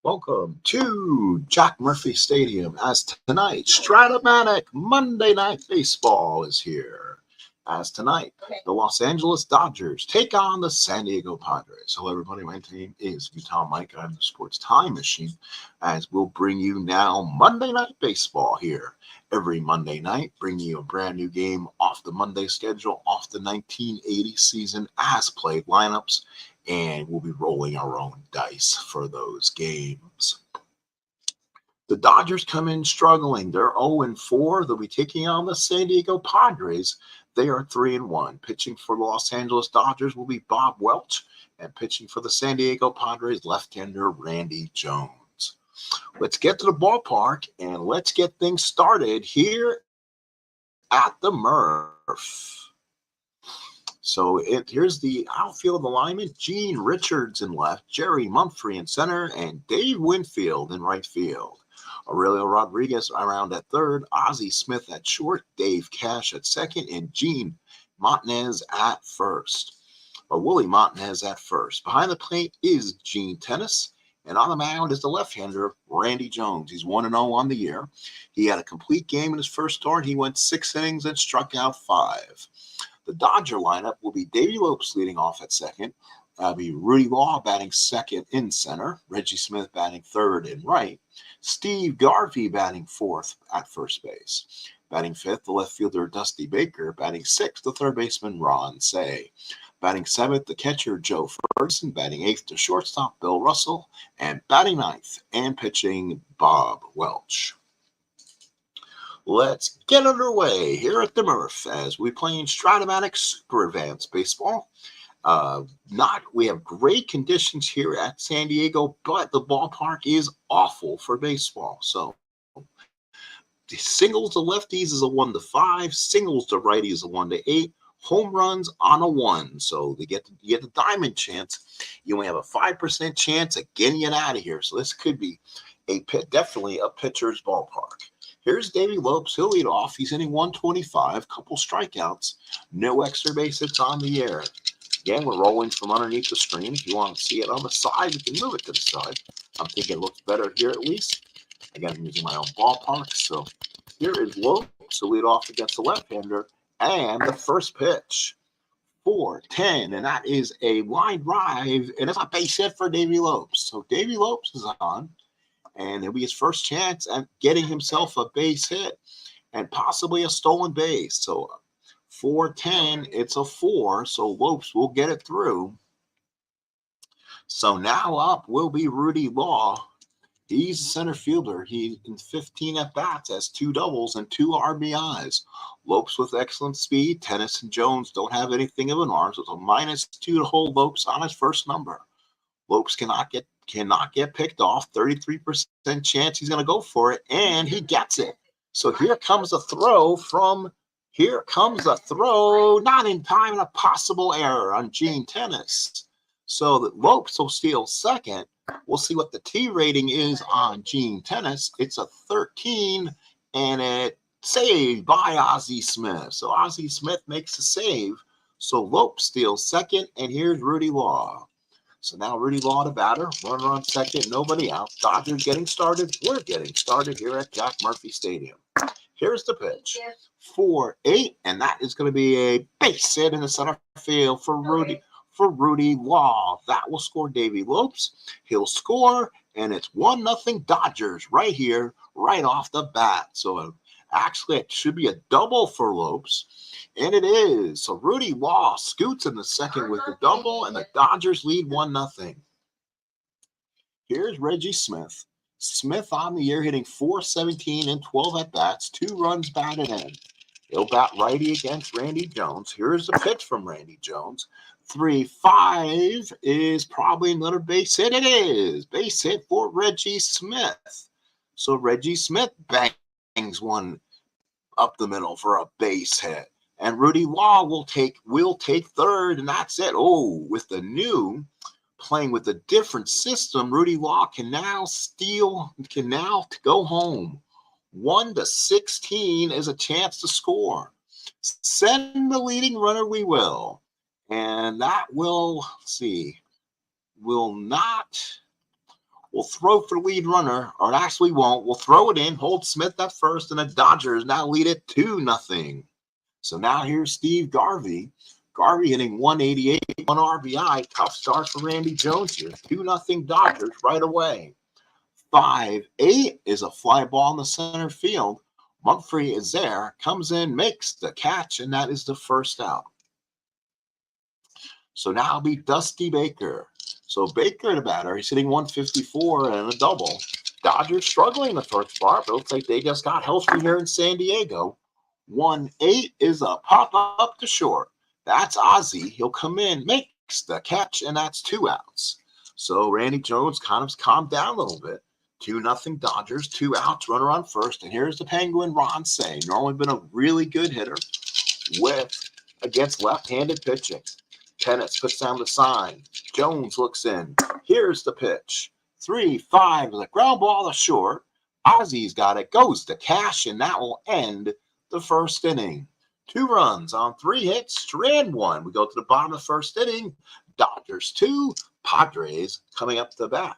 Welcome to Jack Murphy Stadium as tonight Stratomatic Monday Night Baseball is here. As tonight, the Los Angeles Dodgers take on the San Diego Padres. Hello, everybody. My name is Utah Mike. I'm the Sports Time Machine, as we'll bring you now Monday Night Baseball here. Every Monday night, bringing you a brand new game off the Monday schedule, off the 1980 season as played lineups, and we'll be rolling our own dice for those games. The Dodgers come in struggling. They're 0-4. They'll be taking on the San Diego Padres. They are 3-1. Pitching for the Los Angeles Dodgers will be Bob Welch, and pitching for the San Diego Padres, left-hander Randy Jones. Let's get to the ballpark, and let's get things started here at the Murph. So here's the outfield alignment. Gene Richards in left, Jerry Mumphrey in center, and Dave Winfield in right field. Aurelio Rodriguez around at third, Ozzie Smith at short, Dave Cash at second, and Gene Montanez at first. Or Willie Montanez at first. Behind the plate is Gene Tennis, and on the mound is the left-hander Randy Jones. He's 1-0 on the year. He had a complete game in his first start. He went 6 innings and struck out 5. The Dodger lineup will be Davey Lopes leading off at second. That'll be Rudy Law batting second in center. Reggie Smith batting third in right. Steve Garvey batting fourth at first base. Batting fifth, the left fielder Dusty Baker. Batting sixth, the third baseman Ron Say. Batting seventh, the catcher Joe Ferguson. Batting eighth, the shortstop Bill Russell. And batting ninth and pitching Bob Welch. Let's get underway here at the Murph as we play in Stratomatic Super Advanced Baseball. We have great conditions here at San Diego, but the ballpark is awful for baseball. So the singles to lefties is a 1-5, singles to righties is a 1-8, home runs on a 1. So you get the diamond chance. You only have a 5% chance of getting it out of here. So this could be definitely a pitcher's ballpark. Here's Davey Lopes. He'll lead off. He's hitting 125, couple strikeouts, no extra base hits on the air. Again, we're rolling from underneath the screen. If you want to see it on the side, we can move it to the side. I'm thinking it looks better here at least. Again, I'm using my own ballpark. So here is Lopes to lead off against the left-hander. And the first pitch, 4-10, and that is a line drive, and it's a base hit for Davey Lopes. So Davey Lopes is on. And it'll be his first chance at getting himself a base hit and possibly a stolen base. So 4-10, it's a 4. So Lopes will get it through. So now up will be Rudy Law. He's a center fielder. He, in 15 at-bats, has 2 doubles and 2 RBIs. Lopes with excellent speed. Tennis and Jones don't have anything of an arm, so it's a -2 to hold Lopes on his first number. Lopes cannot get picked off. 33% chance he's going to go for it, and he gets it. So here comes a throw, not in time, and a possible error on Gene Tennis. So that Lopes will steal second. We'll see what the T rating is on Gene Tennis. It's a 13, and it's saved by Ozzie Smith. So Ozzie Smith makes a save. So Lopes steals second, and here's Rudy Law. So now Rudy Law to batter, runner on second, nobody out. Dodgers getting started. We're getting started here at Jack Murphy Stadium. Here's the pitch. 4-8, and that is going to be a base hit in the center field for Rudy Law. That will score Davey Lopes. He'll score, and it's 1-0 Dodgers right here, right off the bat. So actually, it should be a double for Lopes. And it is. So Rudy Law scoots in the second with the double, and the Dodgers lead 1-0. Here's Reggie Smith. Smith on the year hitting .417 and 12 at-bats, 2 runs batted in. He'll bat righty against Randy Jones. Here's the pitch from Randy Jones. 3-5 is probably another base hit. It is. Base hit for Reggie Smith. So Reggie Smith bangs one up the middle for a base hit. And Rudy Law will take third, and that's it. Oh, with the new playing with a different system, Rudy Law can now go home. 1-16 is a chance to score. Send the leading runner, we will. And that will, we'll throw for lead runner, or actually won't. We'll throw it in, hold Smith at first, and the Dodgers now lead it 2-0. So now here's Steve Garvey. Garvey hitting 188, 1 RBI. Tough start for Randy Jones here. 2-0 Dodgers right away. 5-8 is a fly ball in the center field. Mumphrey is there, comes in, makes the catch, and that is the first out. So now it'll be Dusty Baker. So Baker, the batter, he's hitting 154 and a double. Dodgers struggling in the first part, but it looks like they just got healthy here in San Diego. 1-8 is a pop up to short. That's Ozzie. He'll come in, makes the catch, and that's 2 outs. So Randy Jones kind of calmed down a little bit. 2-0 Dodgers, 2 outs, runner on first. And here's the Penguin, Ron Say. Normally been a really good hitter against left-handed pitching. Tennis puts down the sign. Jones looks in. Here's the pitch. 3-5 with a ground ball to short. Ozzie's got it. Goes to cash, and that will end the first inning. 2 runs on 3 hits. Strand 1. We go to the bottom of the first inning. Dodgers 2. Padres coming up to bat.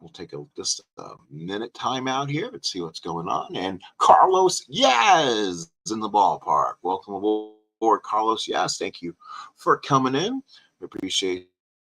We'll take just a minute timeout here. Let's see what's going on. And Carlos Yaz in the ballpark. Welcome aboard, Carlos Yaz. Thank you for coming in. We appreciate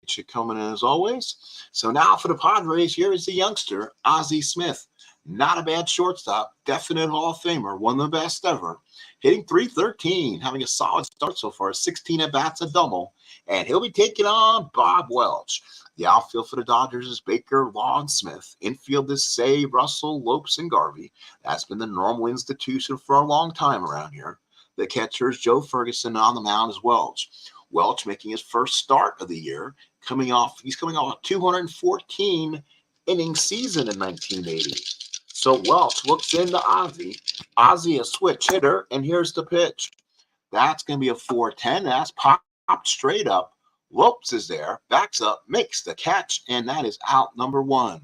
you coming in as always. So now for the Padres, here is the youngster, Ozzie Smith. Not a bad shortstop. Definite Hall of Famer. One of the best ever. Hitting .313. Having a solid start so far. 16 at-bats, a double. And he'll be taking on Bob Welch. The outfield for the Dodgers is Baker, Law, and Smith. Infield is Say, Russell, Lopes, and Garvey. That's been the normal institution for a long time around here. The catcher is Joe Ferguson. On the mound is Welch. Welch making his first start of the year. He's coming off a 214 inning season in 1980. So Welch looks into Ozzie. Ozzie a switch hitter, and here's the pitch. That's going to be a 4-10. That's popped straight up. Lopes is there, backs up, makes the catch, and that is out number 1.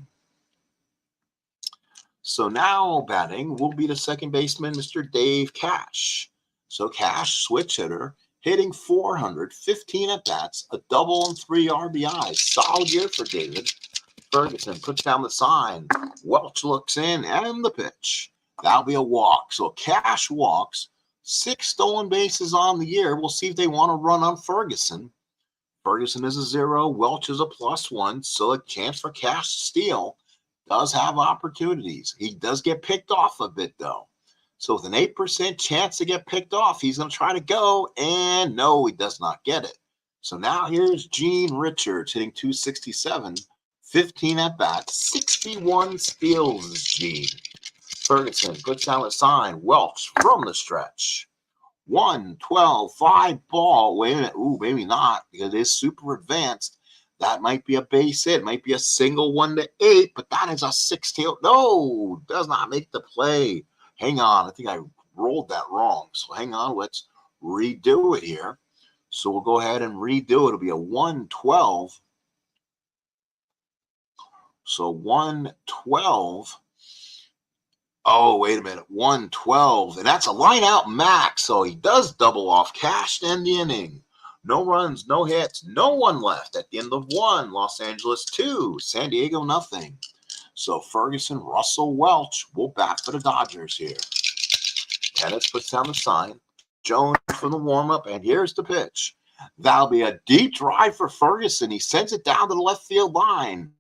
So now batting will be the second baseman, Mr. Dave Cash. So Cash, switch hitter, hitting .400, 15 at-bats, a double and 3 RBIs. Solid year for David. Ferguson puts down the sign. Welch looks in, and the pitch. That'll be a walk. So Cash walks. 6 stolen bases on the year. We'll see if they want to run on Ferguson. Ferguson is a 0. Welch is a +1. So a chance for Cash to steal. Does have opportunities. He does get picked off a bit, though. So with an 8% chance to get picked off, he's going to try to go. And no, he does not get it. So now here's Gene Richards hitting .267. 15 at-bats, 61 steals is Gene. Ferguson puts down a sign. Welch from the stretch. 1-12, 5 ball. Wait a minute. Ooh, maybe not, because it is super advanced. That might be a base hit. It might be a single 1-8, but that is a 6-tail. No, does not make the play. Hang on. I think I rolled that wrong. So hang on. Let's redo it here. So we'll go ahead and redo it. It'll be a 1-12. So 1-12. Oh, wait a minute. 1-12. And that's a line out max. So he does double off Cash to end the inning. No runs, no hits, no one left at the end of 1. Los Angeles 2. San Diego nothing. So Ferguson, Russell, Welch will bat for the Dodgers here. Tennis puts down the sign. Jones from the warm-up. And here's the pitch. That'll be a deep drive for Ferguson. He sends it down to the left field line.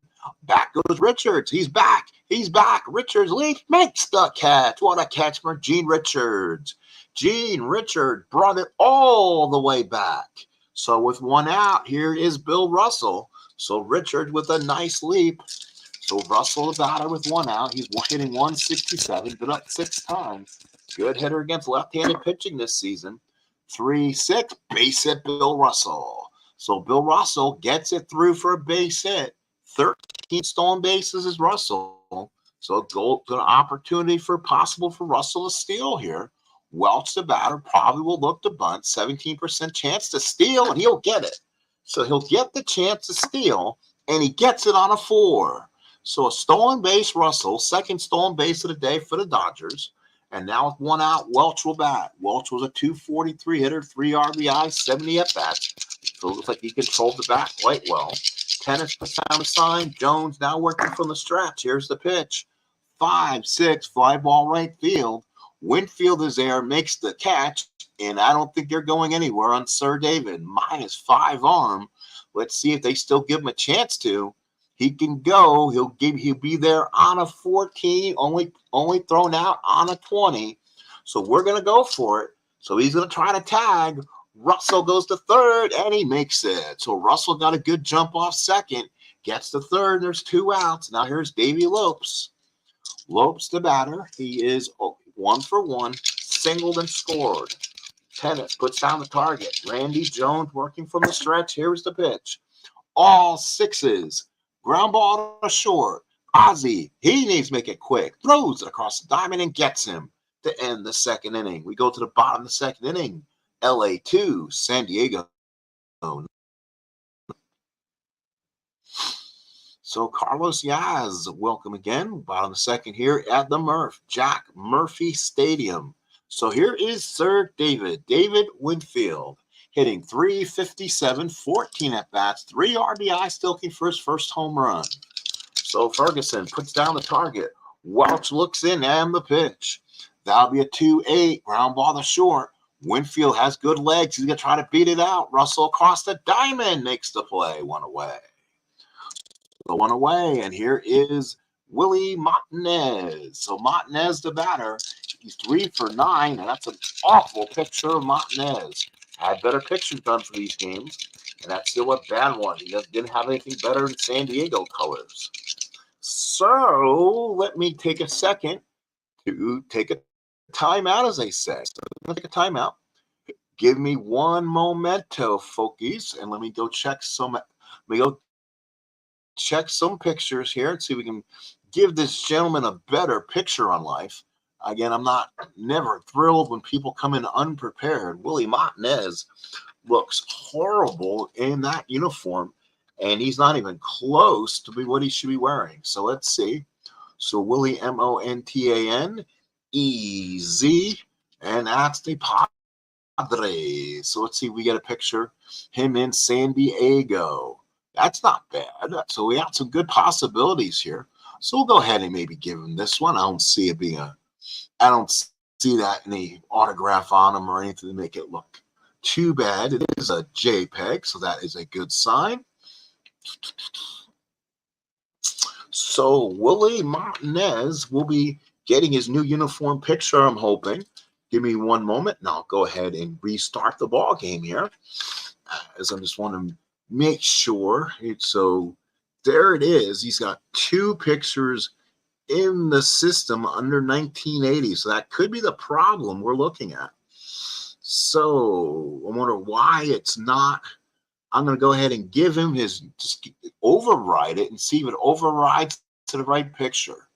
Back goes Richards. He's back. He's back. Richards leaps, makes the catch. What a catch for Gene Richards. Gene Richards brought it all the way back. So with 1 out, here is Bill Russell. So Richards with a nice leap. So Russell the batter with 1 out. He's hitting .167, been up 6 times. Good hitter against left-handed pitching this season. 3-6, base hit Bill Russell. So Bill Russell gets it through for a base hit. 13 19 stolen bases is Russell. So good opportunity for possible for Russell to steal here. Welch, the batter, probably will look to bunt. 17% chance to steal, and he'll get it. So he'll get the chance to steal, and he gets it on a 4. So a stolen base, Russell, second stolen base of the day for the Dodgers. And now with 1 out, Welch will bat. Welch was a 243 hitter, 3 RBI, 70 at bats. So it looks like he controlled the bat quite well. Tennis puts down the sign. Jones now working from the stretch. Here's the pitch. 5-6, fly ball right field. Winfield is there, makes the catch, and I don't think they're going anywhere on Sir David. -5 arm. Let's see if they still give him a chance to. He can go. He'll be there on a 14, only thrown out on a 20. So we're gonna go for it. So he's gonna try to tag. Russell goes to third, and he makes it. So Russell got a good jump off second, gets to third. There's 2 outs. Now here's Davey Lopes. Lopes, the batter. He is 1 for 1, singled and scored. Tennis puts down the target. Randy Jones working from the stretch. Here's the pitch. All 6s. Ground ball to short. Ozzie, he needs to make it quick. Throws it across the diamond and gets him to end the second inning. We go to the bottom of the second inning. LA 2, San Diego. So Carlos Yaz, welcome again. Bottom of the second here at the Jack Murphy Stadium. So here is Sir David Winfield, hitting .357, 14 at-bats, 3 RBIs, still looking for his first home run. So Ferguson puts down the target. Welch looks in and the pitch. That'll be a 2-8, ground ball to short. Winfield has good legs. He's going to try to beat it out. Russell across the diamond makes the play. 1 away. The 1 away, and here is Willie Martinez. So Martinez, the batter, he's 3 for 9, and that's an awful picture of Martinez. Had better pictures done for these games, and that's still a bad one. He didn't have anything better than San Diego colors. So let me take a second to take a timeout, as they say. So I'm going to take a timeout. Give me one momento, folkies, and let me go check some. Check some pictures here and see if we can give this gentleman a better picture on life. Again, I'm never thrilled when people come in unprepared. Willie Martinez looks horrible in that uniform, and he's not even close to be what he should be wearing. So let's see. So Willie, Montanez, and that's the Padres. So let's see if we get a picture. Him in San Diego. That's not bad. So we have some good possibilities here. So we'll go ahead and maybe give him this one. I don't see it being I don't see that any autograph on him or anything to make it look too bad. It is a JPEG, so that is a good sign. So Willie Martinez will be getting his new uniform picture, I'm hoping. Give me one moment, and I'll go ahead and restart the ball game here, as I just want to make sure. So there it is. He's got 2 pictures in the system under 1980. So that could be the problem we're looking at. So I wonder why it's not. I'm going to go ahead and give him just override it and see if it overrides to the right picture.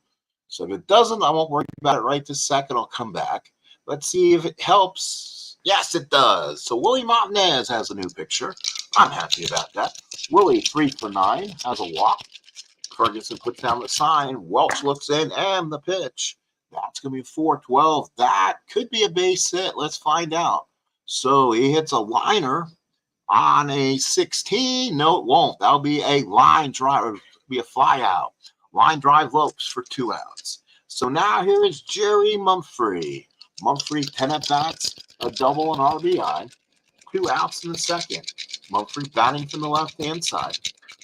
So if it doesn't, I won't worry about it right this second. I'll come back. Let's see if it helps. Yes, it does. So Willie Martinez has a new picture. I'm happy about that. Willie, 3 for 9, has a walk. Ferguson puts down the sign. Welch looks in, and the pitch. That's going to be 4-12. That could be a base hit. Let's find out. So he hits a liner on a 16. No, it won't. That'll be a line drive. It'll be a fly out. Line drive Lopes for 2 outs. So now here is Jerry Mumphrey. Mumphrey, 10 at-bats, a double, and RBI. 2 outs in the second. Mumphrey batting from the left-hand side.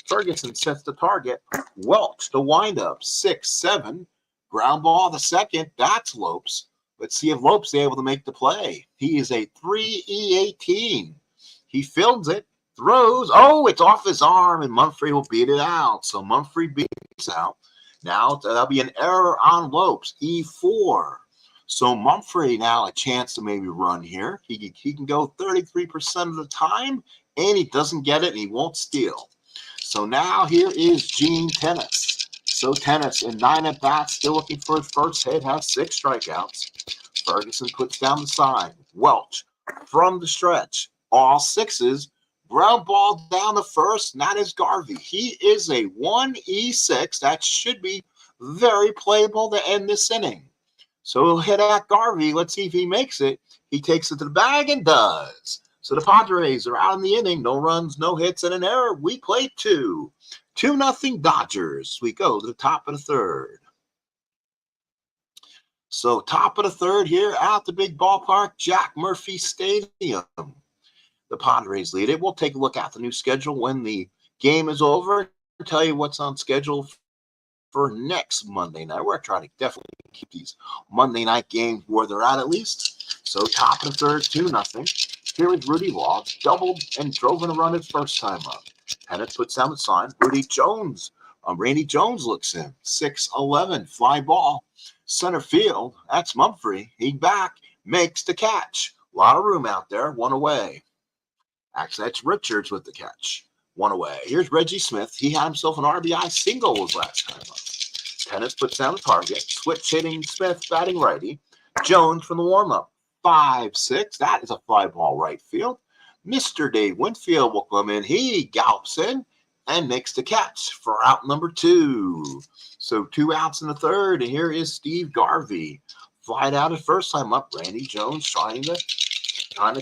Ferguson sets the target. Welch, the windup, 6-7. Ground ball the second. That's Lopes. Let's see if Lopes is able to make the play. He is a 3-E-18. He fields it, throws. Oh, it's off his arm, and Mumphrey will beat it out. So Mumphrey beats out. Now that'll be an error on Lopes, E4. So Mumphrey now a chance to maybe run here. He can go 33% of the time, and he doesn't get it, and he won't steal. So now here is Gene Tennis. So Tennis in 9 at-bats, still looking for his first hit, has 6 strikeouts. Ferguson puts down the sign. Welch from the stretch, all 6s. Ground ball down the first, and that is Garvey. He is a 1E6. That should be very playable to end this inning. So he'll hit at Garvey. Let's see if he makes it. He takes it to the bag and does. So the Padres are out in the inning. No runs, no hits, and an error. We play 2. 2-0 Dodgers. We go to the top of the third. So top of the third here at the big ballpark, Jack Murphy Stadium. The Padres lead it. We'll take a look at the new schedule when the game is over. Tell you what's on schedule for next Monday night. We're trying to definitely keep these Monday night games where they're at least. So top of the third, 2-0. Here is Rudy Law, doubled and drove in a run his first time up. Pennant puts down the sign. Randy Jones looks in. 6-11, fly ball. Center field, that's Mumphrey. He back, makes the catch. A lot of room out there, 1 away. Actually, that's Richards with the catch. 1 away. Here's Reggie Smith. He had himself an RBI single his last time up. Tennis puts down the target. Switch hitting Smith, batting righty. Jones from the warm-up. 5-6. That is a fly ball right field. Mr. Dave Winfield will come in. He gallops in and makes the catch for out number 2. So 2 outs in the third, and here is Steve Garvey. Flied out his first time up. Randy Jones trying to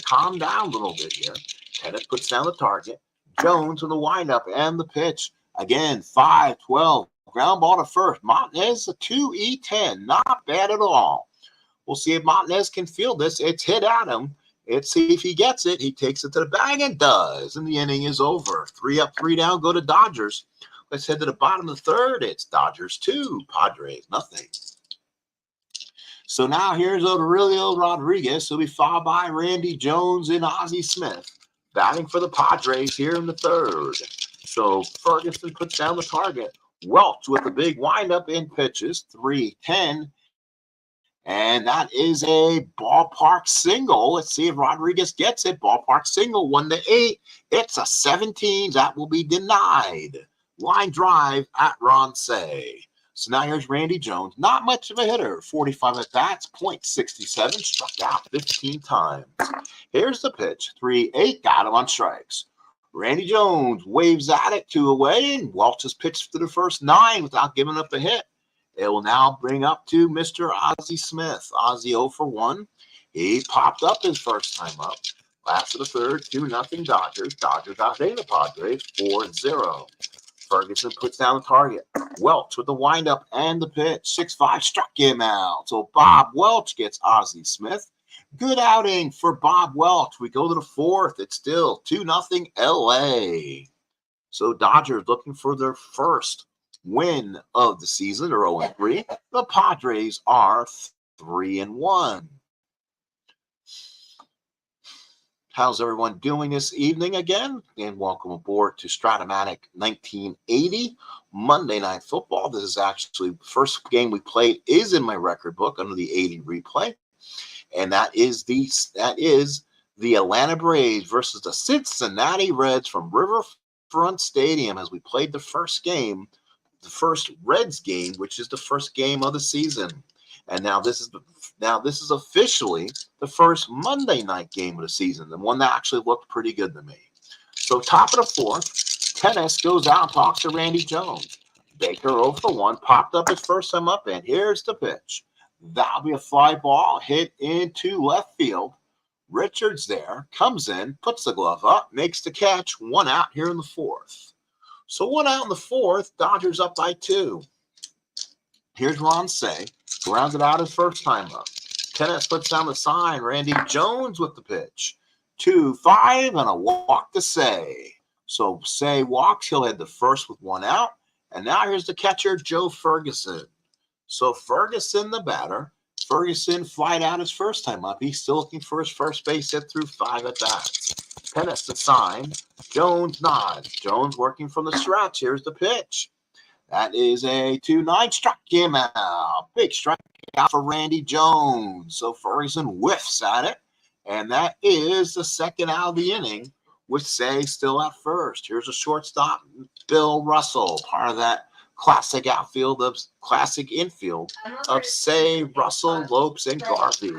calm down a little bit here. Tennis puts down the target. Jones with the windup and the pitch. Again, 5-12. Ground ball to first. Montanez, a 2E10. Not bad at all. We'll see if Montanez can field this. It's hit at him. Let's see if he gets it. He takes it to the bag and does. And the inning is over. 3 up, 3 down. Go to Dodgers. Let's head to the bottom of the third. It's Dodgers 2, Padres nothing. So now here's Aurelio Rodriguez. He'll be followed by Randy Jones and Ozzie Smith. Batting for the Padres here in the third. So Ferguson puts down the target. Welch with a big windup in pitches. 3-10. And that is a ballpark single. Let's see if Rodriguez gets it. Ballpark single, 1-8. It's a 17. That will be denied. Line drive at Ron Say. So now here's Randy Jones. Not much of a hitter. 45 at bats, .67. Struck out 15 times. Here's the pitch. 3-8. Got him on strikes. Randy Jones waves at it 2 away, and Welch has pitched to the first 9 without giving up a hit. It will now bring up to Mr. Ozzie Smith. Ozzie 0 for 1. He popped up his first time up. Last of the third, 2-0 Dodgers. Dodgers outdate the Padres 4-0. Ferguson puts down the target. Welch with the windup and the pitch. 6-5 struck him out. So Bob Welch gets Ozzie Smith. Good outing for Bob Welch. We go to the fourth. It's still 2-0 LA. So Dodgers looking for their first win of the season. They're 0-3. The Padres are 3-1. How's everyone doing this evening again? And welcome aboard to Stratomatic 1980 Monday Night Football. This is actually the first game we played is in my record book under the 80 replay. And that is the Atlanta Braves versus the Cincinnati Reds from Riverfront Stadium as we played the first game, the first Reds game, which is the first game of the season. And now this is officially the first Monday night game of the season, the one that actually looked pretty good to me. So top of the fourth, Tennis goes out and talks to Randy Jones. Baker 0 for 1, popped up his first time up, and here's the pitch. That'll be a fly ball hit into left field. Richards there, comes in, puts the glove up, makes the catch, 1 out here in the fourth. So 1 out in the fourth, Dodgers up by 2. Here's Ron Say, grounded out his first time up. Tennis puts down the sign. Randy Jones with the pitch. 2-5 and a walk to Say. So Say walks. He'll head to first with 1 out. And now here's the catcher, Joe Ferguson. So Ferguson, the batter. Ferguson flied out his first time up. He's still looking for his first base hit through 5 at bats. Tennis the sign. Jones nods. Jones working from the stretch. Here's the pitch. That is a 2-9. Struck him out. Big strike out for Randy Jones. So Ferguson whiffs at it. And that is the second out of the inning with Say still at first. Here's a shortstop, Bill Russell, part of that classic infield of Say, Russell, Lopes, and Garvey.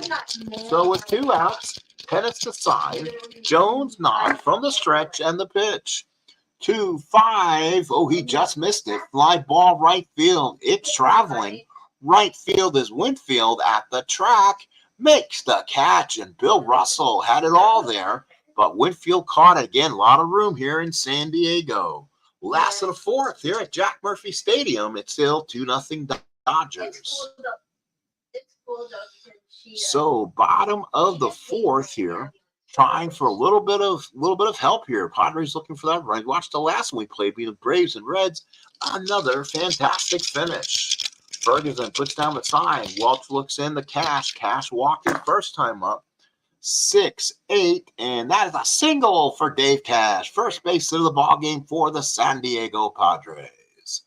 So with 2 outs, Pettis to side, Jones nod from the stretch and the pitch. 2-5. Oh, he just missed it. Fly ball right field. It's traveling. Right field is Winfield at the track. Makes the catch, and Bill Russell had it all there. But Winfield caught it again. A lot of room here in San Diego. Last of the 4th here at Jack Murphy Stadium. It's still 2-0 Dodgers. So bottom of the 4th here. Trying for a little bit of help here. Padres looking for that run. Watch the last one we played between the Braves and Reds. Another fantastic finish. Ferguson puts down the sign. Welch looks in the Cash. Cash walking first time up. 6-8, and that is a single for Dave Cash. First base of the ball game for the San Diego Padres.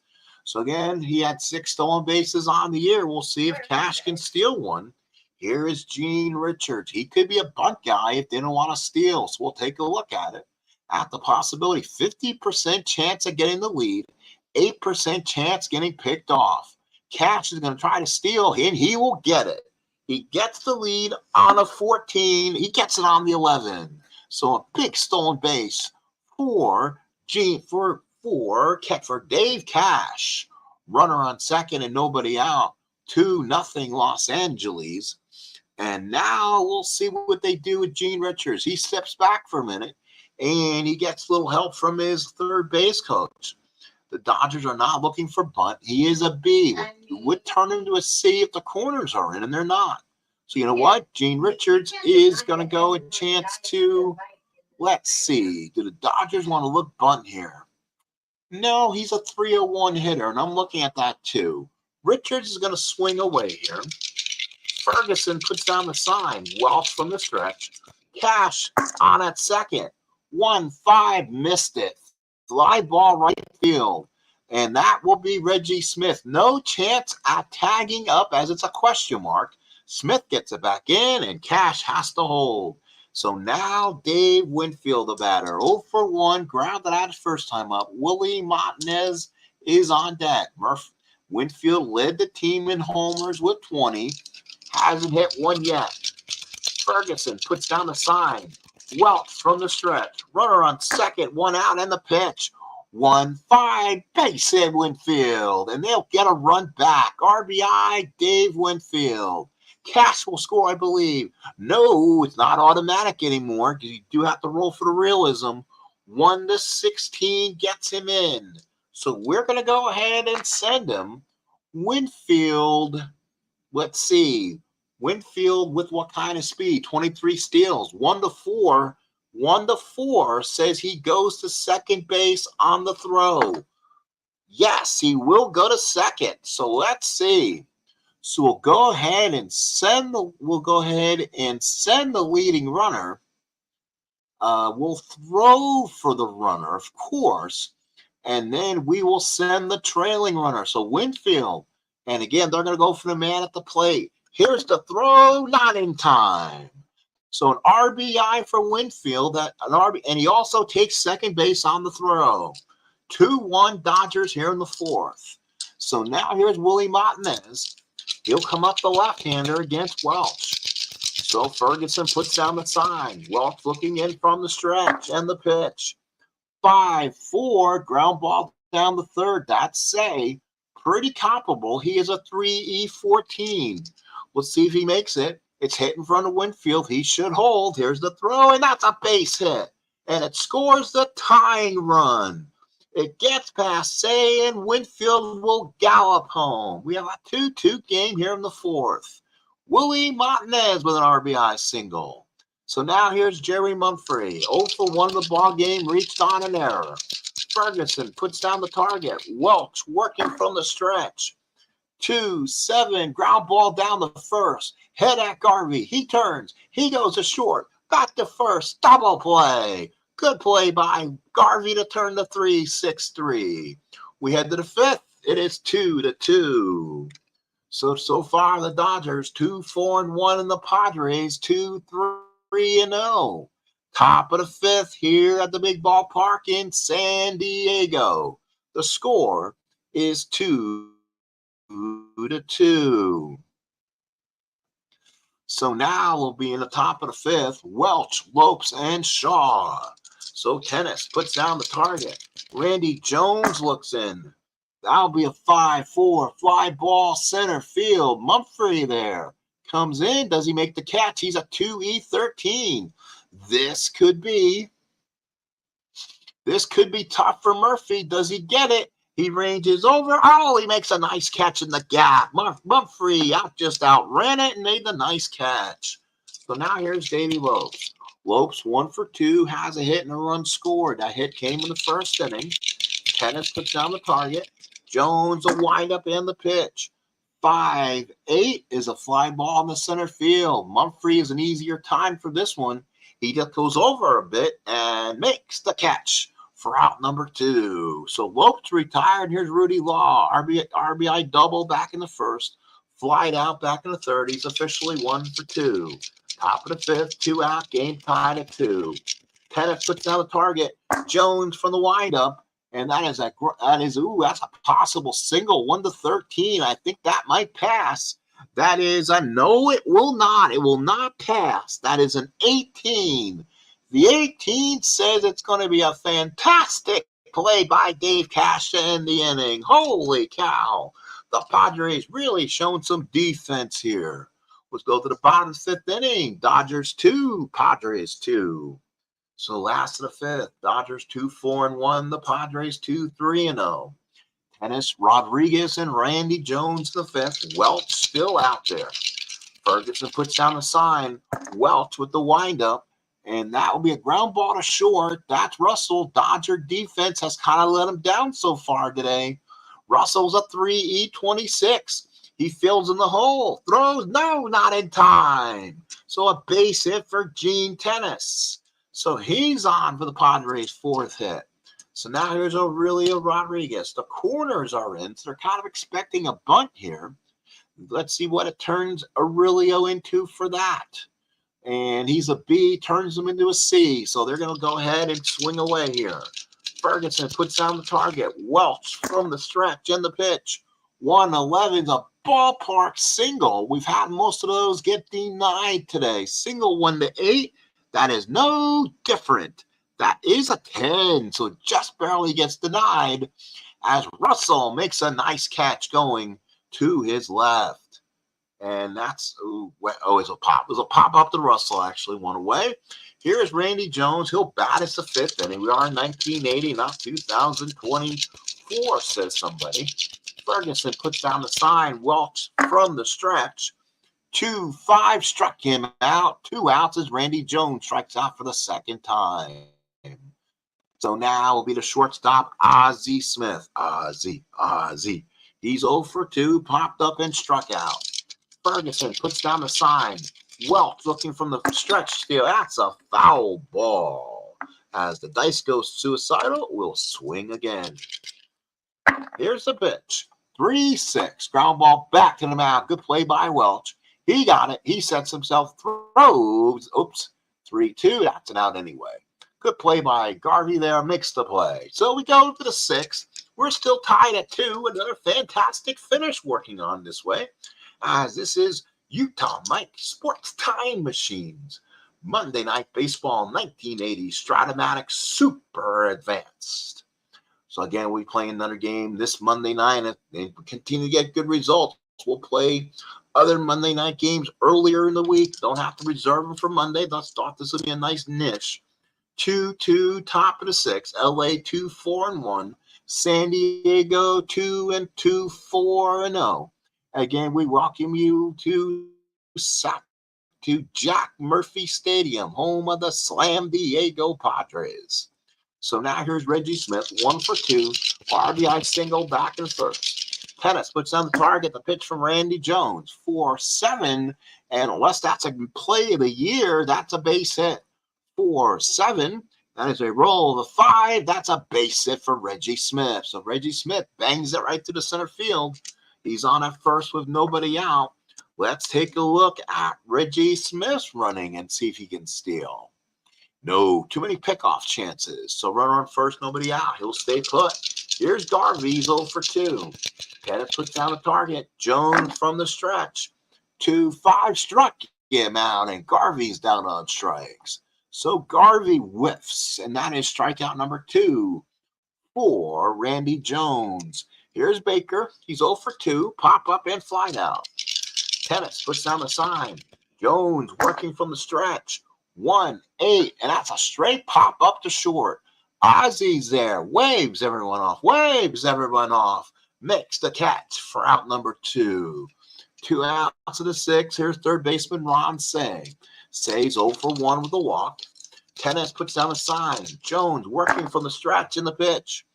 So again, he had 6 stolen bases on the year. We'll see if Cash can steal one. Here is Gene Richards. He could be a bunt guy if they don't want to steal. So we'll take a look at it. At the possibility, 50% chance of getting the lead, 8% chance getting picked off. Cash is going to try to steal, and he will get it. He gets the lead on a 14. He gets it on the 11. So a big stolen base for Dave Cash. Runner on second and nobody out. 2-0 Los Angeles. And now we'll see what they do with Gene Richards. He steps back for a minute, and he gets a little help from his third base coach. The Dodgers are not looking for bunt. He is a B. Would turn him into a C if the corners are in, and they're not. So you know what? Gene Richards is going to go a chance to, let's see, do the Dodgers want to look bunt here? No, he's a 301 hitter, and I'm looking at that too. Richards is going to swing away here. Ferguson puts down the sign. Welch from the stretch. Cash on at second. 1-5, missed it. Fly ball right field. And that will be Reggie Smith. No chance at tagging up as it's a question mark. Smith gets it back in, and Cash has to hold. So now Dave Winfield, the batter. 0-for-1, grounded out his first time up. Willie Martinez is on deck. Winfield led the team in homers with 20. Hasn't hit one yet. Ferguson puts down the sign. Welch from the stretch. Runner on second, 1 out, and the pitch. 1-5, base hit Winfield, and they'll get a run back. RBI, Dave Winfield. Cash will score, I believe. No, it's not automatic anymore because you do have to roll for the realism. 1-16 gets him in. So we're going to go ahead and send him. Winfield, let's see. Winfield with what kind of speed? 23 steals. 1-4. 1-4 says he goes to second base on the throw. Yes, he will go to second. So let's see. So we'll go ahead and send the leading runner. We'll throw for the runner, of course, and then we will send the trailing runner. So Winfield, and again, they're going to go for the man at the plate. Here's the throw, not in time. So an RBI for Winfield, and he also takes second base on the throw. 2-1 Dodgers here in the 4th. So now here's Willie Martinez. He'll come up the left-hander against Welch. So Ferguson puts down the sign. Welch looking in from the stretch and the pitch. 5-4, ground ball down the third. That's say pretty comparable. He is a 3E14. Let's see if he makes it. It's hit in front of Winfield. He should hold. Here's the throw, and that's a base hit. And it scores the tying run. It gets past Say, and Winfield will gallop home. We have a 2-2 game here in the 4th. Willie Martinez with an RBI single. So now here's Jerry Mumphrey. 0-for-1 in the ball game, reached on an error. Ferguson puts down the target. Welch working from the stretch. 2-7, ground ball down the first. Head at Garvey. He turns. He goes to short. Back to first. Double play. Good play by Garvey to turn the 3-6-3. We head to the 5th. It is 2-2. So far the Dodgers 2-4-1 and the Padres 2-3-0. Top of the 5th here at the big ballpark in San Diego. The score is 2-2. So now we'll be in the top of the fifth. Welch, Lopes, and Shaw. So Tennis puts down the target. Randy Jones looks in. That'll be a 5-4 fly ball center field. Mumphrey there comes in. Does he make the catch? He's a 2E13. This could be tough for Murphy. Does he get it? He ranges over. Oh, he makes a nice catch in the gap. Mumphrey just outran it and made the nice catch. So now here's Davey Lopes. Lopes 1 for 2, has a hit and a run scored. That hit came in the first inning. Tennis puts down the target. Jones a windup and the pitch. 5-8 is a fly ball in the center field. Mumphrey is an easier time for this one. He just goes over a bit and makes the catch for out number 2. So Lopes retired. Here's Rudy Law. RBI double back in the first. Flied out back in the third. He's officially 1 for 2. Top of the fifth, 2 out, game tied at 2. Tennis puts down the target. Jones from the windup. And that's a possible single, 1-13. I think that might pass. That is a no, it will not. It will not pass. That is an 18. The 18 says it's going to be a fantastic play by Dave Cash to end the inning. Holy cow. The Padres really showing some defense here. Let's go to the bottom of the fifth inning. Dodgers 2, Padres 2. So last of the fifth, Dodgers 2-4-1, the Padres 2-3-0. Tennis, Rodriguez, and Randy Jones in the fifth. Welch still out there. Ferguson puts down the sign. Welch with the windup, and that will be a ground ball to short. That's Russell. Dodger defense has kind of let him down so far today. Russell's a 3E26. He fills in the hole. Throws, no, not in time. So a base hit for Gene Tennis. So he's on for the Padres' fourth hit. So now here's Aurelio Rodriguez. The corners are in, so they're kind of expecting a bunt here. Let's see what it turns Aurelio into for that. And he's a B, turns him into a C. So they're going to go ahead and swing away here. Ferguson puts down the target. Welch from the stretch and the pitch. 111 is a ballpark single. We've had most of those get denied today. Single 1-8. That is no different. That is a 10, so just barely gets denied as Russell makes a nice catch going to his left. And that's, it's a pop. It was a pop up to Russell, actually, one away. Here's Randy Jones. He'll bat us the fifth inning. We are in 1980, not 2024, says somebody. Ferguson puts down the sign. Welch from the stretch. 2-5 struck him out. 2 outs as Randy Jones strikes out for the second time. So now will be the shortstop, Ozzie Smith. Ozzie. He's 0 for 2, popped up and struck out. Ferguson puts down the sign. Welch looking from the stretch steal. That's a foul ball. As the dice goes suicidal, we'll swing again. Here's the pitch. 3-6. Ground ball back to the mound. Good play by Welch. He got it. He sets himself, throws. Oops. 3-2. That's an out anyway. Good play by Garvey there. Makes the play. So we go to the sixth. We're still tied at 2. Another fantastic finish working on this way. As this is Utah Mike Sports Time Machines. Monday Night Baseball 1980 Stratomatic Super Advanced. So again, we play another game this Monday night and we continue to get good results. We'll play other Monday night games earlier in the week. Don't have to reserve them for Monday. Let's thought this would be a nice niche. 2-2, top of the sixth. LA 2-4-1. San Diego 2-2, 4-0. Again, we welcome you to Jack Murphy Stadium, home of the Slam Diego Padres. So now here's Reggie Smith, 1 for 2. RBI single back and first. Tennis puts on the target, the pitch from Randy Jones, 4-7. And unless that's a play of the year, that's a base hit. 4-7. That is a roll of the 5. That's a base hit for Reggie Smith. So Reggie Smith bangs it right to the center field. He's on at first with nobody out. Let's take a look at Reggie Smith's running and see if he can steal. No, too many pickoff chances. So runner on first, nobody out. He'll stay put. Here's Garvey's 0 for 2. Pettis puts down the target. Jones from the stretch. 2-5 struck him out, and Garvey's down on strikes. So Garvey whiffs, and that is strikeout number 2 for Randy Jones. Here's Baker. He's 0 for 2. Pop up and fly out. Pettis puts down the sign. Jones working from the stretch. 1-8, and that's a straight pop up to short. Ozzy's there. Waves everyone off. Waves everyone off. Makes the catch for out number 2. 2 outs of the 6. Here's third baseman Ron Say. Say's 0 for 1 with a walk. Tennis puts down a sign. Jones working from the stretch in the pitch.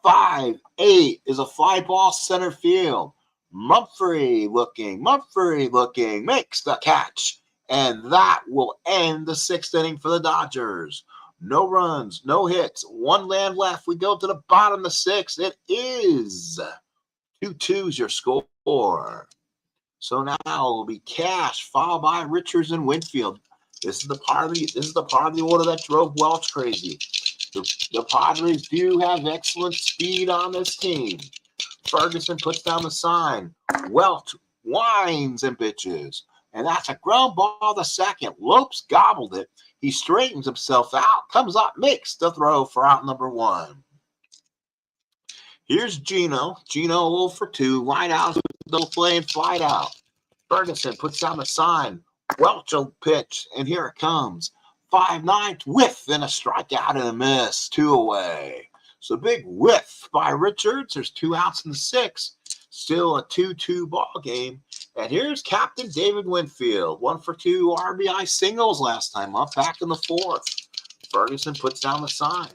5-8 is a fly ball center field. Mumphrey looking, makes the catch. And that will end the 6th inning for the Dodgers. No runs, no hits, 1 land left. We go to the bottom of the 6th. It is 2-2's your score. So now it will be Cash, followed by Richards and Winfield. This is the part of the order that drove Welch crazy. The Padres do have excellent speed on this team. Ferguson puts down the sign. Welch whines and bitches. And that's a ground ball to second. Lopes gobbled it. He straightens himself out, comes up, makes the throw for out number 1. Here's Gino. Gino 0 for 2. Line out, double play and fly out. Ferguson puts down the sign. Welch will pitch, and here it comes. 5-9 whiff and a strikeout and a miss. 2 away. So big whiff by Richards. There's 2 outs in the 6th. Still a 2-2 ball game. And here's Captain David Winfield. 1 for 2 RBI singles last time up, back in the 4th. Ferguson puts down the sign.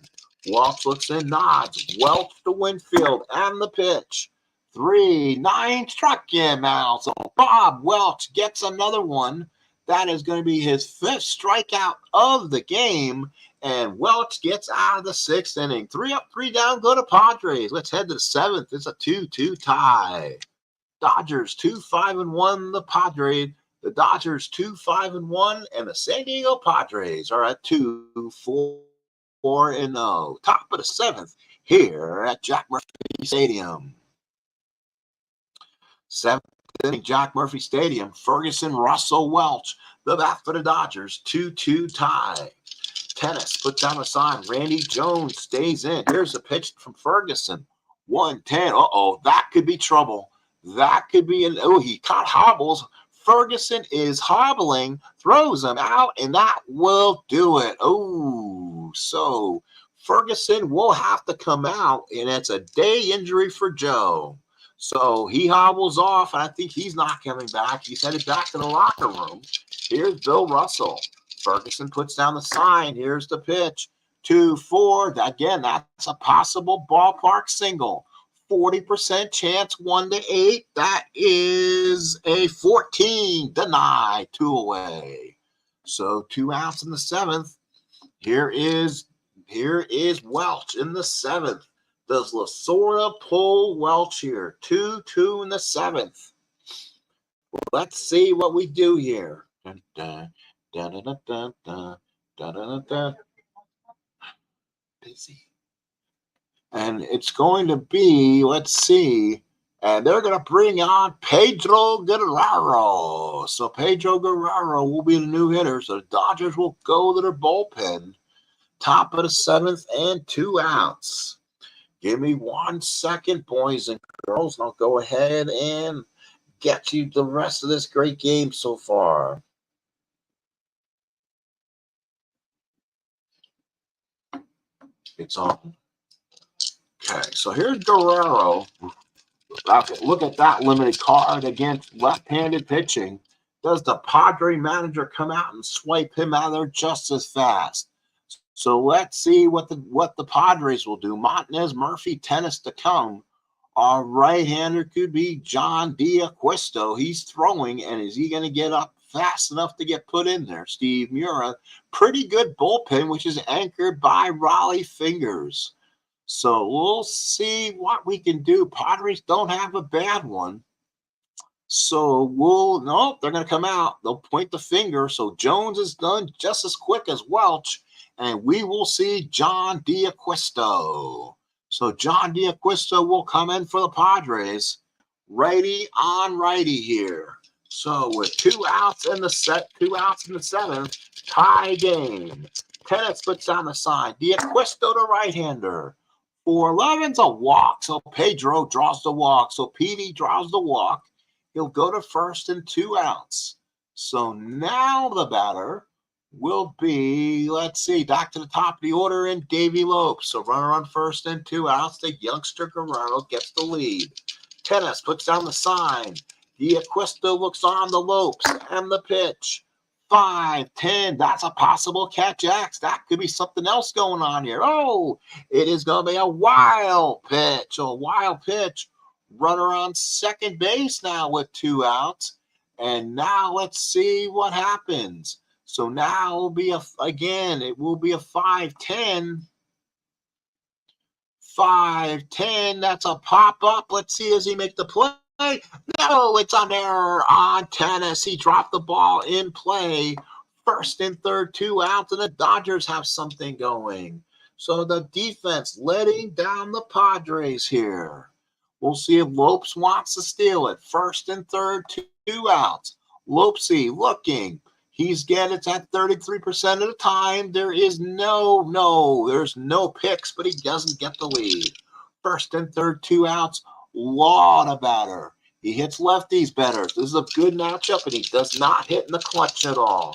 Welch looks in, nods. Welch to Winfield and the pitch. 3-9 struck him out. So Bob Welch gets another one. That is going to be his 5th strikeout of the game. And Welch gets out of the 6th inning. 3 up, 3 down, go to Padres. Let's head to the 7th. It's a 2-2 tie. Dodgers 2-5-1. The Padres. The Dodgers 2-5-1. And the San Diego Padres are at 2-4-0. Top of the 7th here at Jack Murphy Stadium. 7th inning, Jack Murphy Stadium. Ferguson, Russell, Welch. The bat for the Dodgers. 2-2 tie. Tennis puts down a sign. Randy Jones stays in. Here's a pitch from Ferguson. 1-10. Uh-oh, that could be trouble. That could be he caught hobbles. Ferguson is hobbling, throws him out, and that will do it. Oh, so Ferguson will have to come out, and it's a day injury for Joe. So he hobbles off, and I think he's not coming back. He's headed back to the locker room. Here's Bill Russell. Ferguson puts down the sign. Here's the pitch. 2-4. Again, that's a possible ballpark single. 40% chance, 1-8. That is a 14 deny, 2 away. So 2 outs in the 7th. Here is Welch in the 7th. Does Lasorda pull Welch here? 2-2 in the 7th. Well, let's see what we do here. Dun, dun, dun, dun, dun, dun, dun, dun, dun. Busy. And it's going to be, let's see, and they're going to bring on Pedro Guerrero. So Pedro Guerrero will be the new hitter. So the Dodgers will go to their bullpen. Top of the 7th and 2 outs. Give me 1 second, boys and girls, and I'll go ahead and get you the rest of this great game so far. It's on. Okay, so here's Guerrero. Look at that limited card against left-handed pitching. Does the Padre manager come out and swipe him out of there just as fast? So let's see what the Padres will do. Montanez, Murphy, Tennis to come. Our right-hander could be John D'Acquisto. He's throwing, and is he going to get up fast enough to get put in there? Steve Mura, pretty good bullpen, which is anchored by Raleigh Fingers. So we'll see what we can do. Padres don't have a bad one. So they're going to come out. They'll point the finger. So Jones is done just as quick as Welch. And we will see John D'Acquisto. So John D'Acquisto will come in for the Padres. Righty on righty here. So with 2 outs in the seventh, tie game. Tennis puts down the sign. D'Acquisto, the right-hander. 4-11's a walk. So Pedro draws the walk. So Petey draws the walk. He'll go to first and 2 outs. So now the batter will be, let's see, back to the top of the order in Davey Lopes. So runner on first and 2 outs. The youngster Guerrero gets the lead. Tennis puts down the sign. D'Acquisto looks on the Lopes and the pitch. 5-10. That's a possible catch, X. That could be something else going on here. Oh, it is going to be a wild pitch. A wild pitch. Runner on second base now with 2 outs. And now let's see what happens. So now it will be a 5-10. 5-10. That's a pop-up. Let's see, does he make the play? No, it's on error on Tennis. He dropped the ball in play. First and third, 2 outs, and the Dodgers have something going. So the defense letting down the Padres here. We'll see if Lopes wants to steal it. First and third, 2 outs. Lopesy looking. He's getting it at 33% of the time. There's no picks, but he doesn't get the lead. First and third, 2 outs. Lot of batter. He hits lefties better. This is a good matchup, and he does not hit in the clutch at all.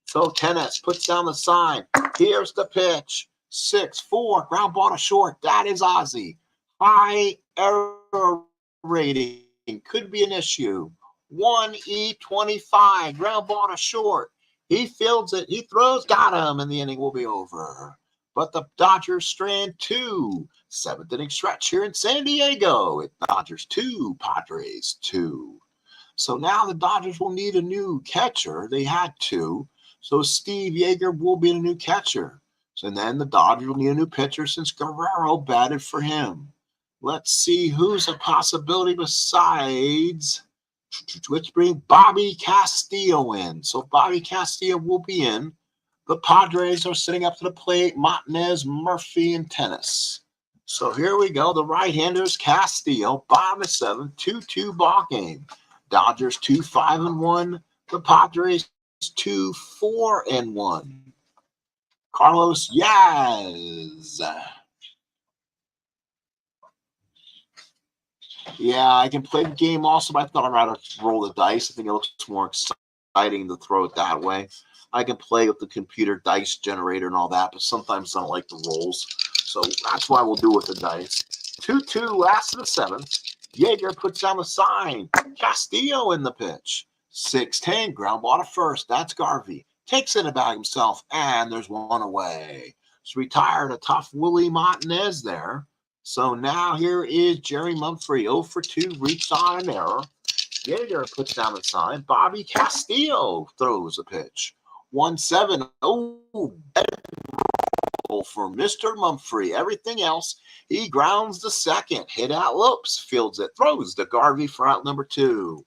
So Tennis puts down the sign. Here's the pitch. 6-4, ground ball to short. That is Ozzie. High error rating could be an issue. 1E25, ground ball to short. He fields it. He throws, got him, and the inning will be over. But the Dodgers strand 2. 7th inning stretch here in San Diego. It's Dodgers 2, Padres 2. So now the Dodgers will need a new catcher. They had 2. So Steve Yeager will be the new catcher. So then the Dodgers will need a new pitcher since Guerrero batted for him. Let's see who's a possibility besides. Let's bring Bobby Castillo in. So Bobby Castillo will be in. The Padres are sitting up to the plate. Martinez, Murphy, and Tennis. So here we go. The right-handers, Castillo, bottom of 7, 2-2 ball game. Dodgers 2-5-1. The Padres 2-4-1. Carlos Yaz. Yeah, I can play the game also, but I thought I'd rather roll the dice. I think it looks more exciting to throw it that way. I can play with the computer dice generator and all that, but sometimes I don't like the rolls. So that's why we'll do with the dice. 2-2, last of the 7th. Yeager puts down the sign. Castillo in the pitch. 6-10, ground ball to first. That's Garvey. Takes it about himself, and there's one away. So retired a tough Willie Martinez there. So now here is Jerry Mumphrey. 0 for 2, reached on an error. Yeager puts down the sign. Bobby Castillo throws a pitch. 1-7. Oh, for Mr. Mumphrey. Everything else, he grounds the second. Hit out Lopes, fields it, throws to Garvey for out number 2.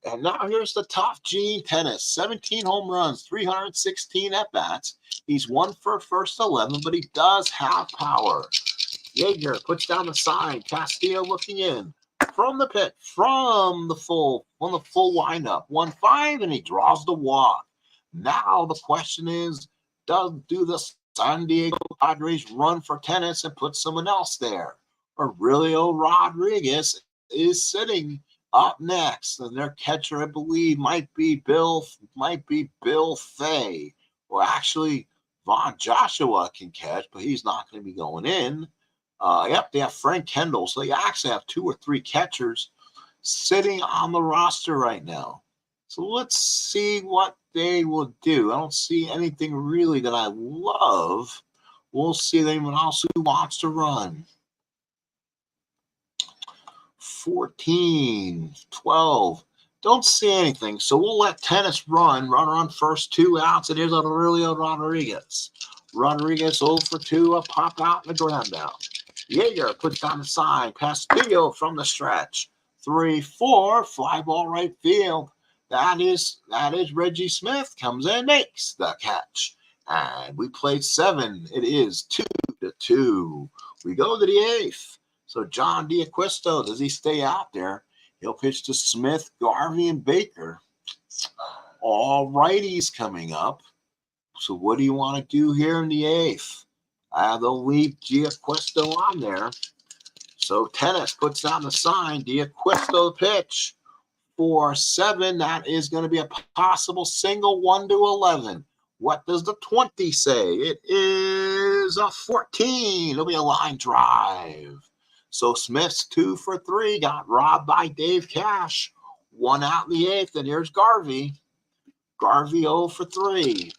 And now here's the tough Gene Tennis. 17 home runs, 316 at-bats. He's 1 for first 11, but he does have power. Yeager puts down the sign. Castillo looking in. From the pit, from the full windup. 1-5, and he draws the walk. Now the question is, do the San Diego Padres run for Tennis and put someone else there? Aurelio Rodriguez is sitting up next, and their catcher, I believe, might be Bill Fay. Well, actually, Von Joshua can catch, but he's not going to be going in. They have Frank Kendall, so they actually have 2 or 3 catchers sitting on the roster right now. So let's see what they will do. I don't see anything really that I love. We'll see anyone else who wants to run. 14, 12. Don't see anything. So we'll let Tennis run. Runner on first, 2 outs. It is Aurelio Rodriguez. Rodriguez 0 for 2. A pop out and a ground out. Yeager puts down the sign. Castillo from the stretch. 3-4. Fly ball right field. That is Reggie Smith. Comes in, makes the catch. And we played 7. It is 2-2. We go to the 8th. So John D'Acquisto, does he stay out there? He'll pitch to Smith, Garvey, and Baker. All righties coming up. So what do you want to do here in the 8th? They'll leave D'Acquisto on there. So Tennis puts down the sign. D'Acquisto pitch for 7. That is going to be a possible single, 1-11. What does the 20 say? It is a 14. It'll be a line drive. So Smith's 2 for 3. Got robbed by Dave Cash. 1 out in the 8th. And here's Garvey. Garvey 0 for 3.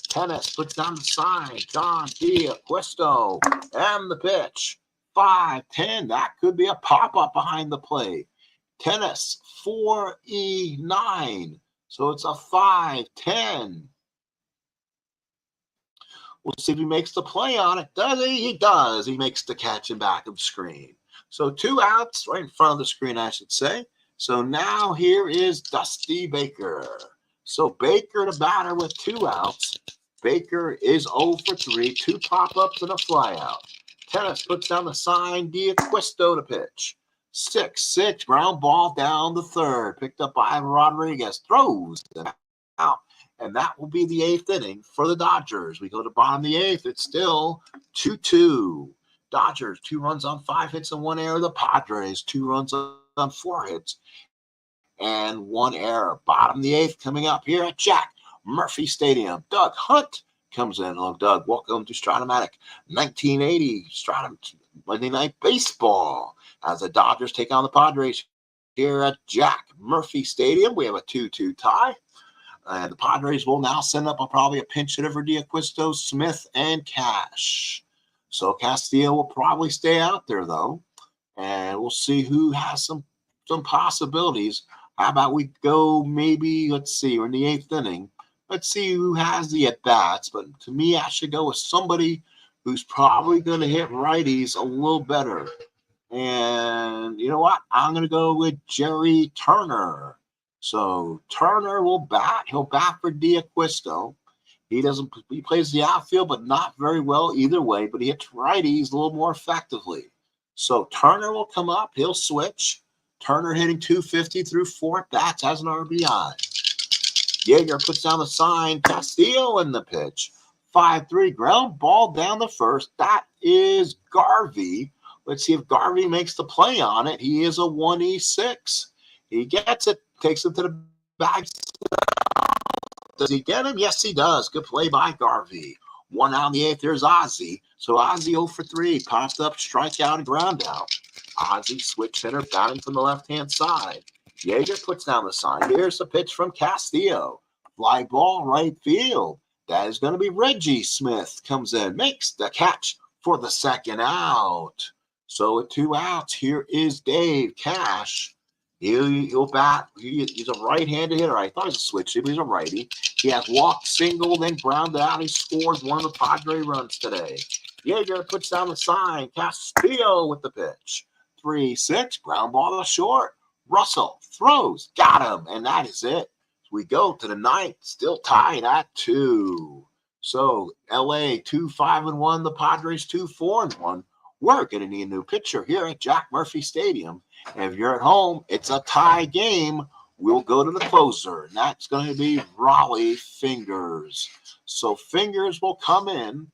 Tennis puts down the sign. John D'Acquisto. And the pitch. 5-10. That could be a pop-up behind the plate. Tennis 4E9. So it's a 5-10. We'll see if he makes the play on it. Does he? He does. He makes the catch in back of the screen. So 2 outs right in front of the screen, I should say. So now here is Dusty Baker. So Baker the batter with 2 outs. Baker is 0 for 3. 2 pop-ups and a flyout. Tennis puts down the sign. D'Acquisto to pitch. 6-6. Ground ball down the 3rd. Picked up by Rodriguez. Throws it out. And that will be the 8th inning for the Dodgers. We go to bottom of the 8th. It's still 2-2. Dodgers, 2 runs on 5 hits and 1 error. The Padres, 2 runs on 4 hits and 1 error. Bottom of the 8th coming up here at Jack Murphy Stadium. Doug Hunt comes in. Hello, Doug. Welcome to Stratomatic 1980 Stratum Monday Night Baseball as the Dodgers take on the Padres here at Jack Murphy Stadium. We have a 2-2 tie. And the Padres will now send up probably a pinch hitter for D'Acquisto, Smith, and Cash. So Castillo will probably stay out there, though. And we'll see who has some possibilities. How about we go maybe, let's see, we're in the 8th inning. Let's see who has the at-bats. But to me, I should go with somebody who's probably going to hit righties a little better. And you know what? I'm going to go with Jerry Turner. So Turner will bat. He'll bat for D'Acquisto. He plays the outfield, but not very well either way. But he hits righties a little more effectively. So Turner will come up. He'll switch. Turner hitting 250 through 4 at-bats as an RBI. Yeager puts down the sign. Castillo in the pitch. 5-3. Ground ball down the 1st. That is Garvey. Let's see if Garvey makes the play on it. He is a 1E6. He gets it. Takes it to the bag. Does he get him? Yes, he does. Good play by Garvey. 1 out in the 8th. There's Ozzie. So Ozzie 0 for 3. Popped up, strikeout, and ground out. Ozzie switch hitter batting from the left-hand side. Yeager puts down the sign. Here's the pitch from Castillo. Fly ball right field. That is going to be Reggie Smith. Comes in. Makes the catch for the 2nd out. So with 2 outs, here is Dave Cash. He'll bat. He's a right-handed hitter. I thought he was a switch hitter, but he's a righty. He has walked, single, then ground out. He scores one of the Padre runs today. Yeager puts down the sign. Castillo with the pitch. 3-6. Ground ball to short. Russell throws. Got him. And that is it. We go to the 9th. Still tied at 2. So LA 2-5-1. The Padres 2-4-1. We're going to need a new pitcher here at Jack Murphy Stadium. And if you're at home, it's a tie game. We'll go to the closer, and that's going to be Raleigh Fingers. So Fingers will come in.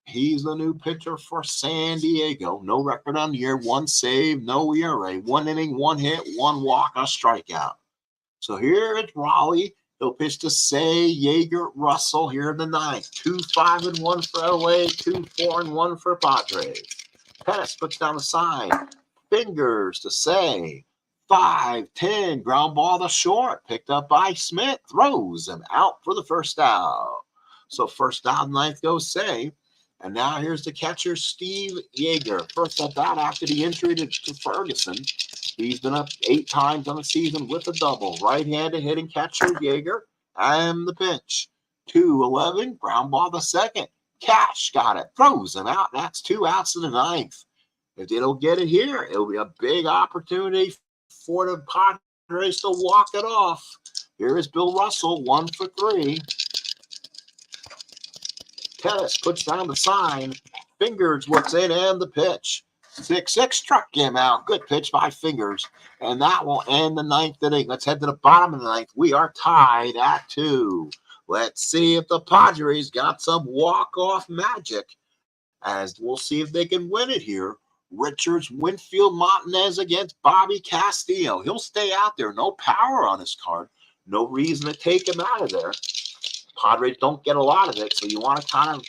He's the new pitcher for San Diego. No record on the year, 1 save, no ERA, 1 inning, 1 hit, 1 walk, a strikeout. So here it's Raleigh. He'll pitch to Yeager, Russell here in the 9th. 2-5-1 for LA, 2-4-1 for Padres. Pettis puts down the sign. Fingers to 5-10. Ground ball to short. Picked up by Smith. Throws him out for the 1st out. So 1st out, 9th goes Say. And now here's the catcher, Steve Yeager. First at bat after the injury to Ferguson. He's been up 8 times on the season with a double. Right-handed hitting catcher, Yeager. And the pitch. 2-11. Ground ball to 2nd. Cash got it. Throws him out. That's 2 outs in the 9th. If they don't get it here, it'll be a big opportunity for the Padres to walk it off. Here is Bill Russell, 1 for 3. Pettis puts down the sign. Fingers looks in and the pitch. 6-6 struck him out. Good pitch by Fingers. And that will end the ninth inning. Let's head to the bottom of the ninth. We are tied at 2. Let's see if the Padres got some walk-off magic, as we'll see if they can win it here. Richards, Winfield, Martinez against Bobby Castillo. He'll stay out there. No power on his card. No reason to take him out of there. Padres don't get a lot of it, so you want to kind of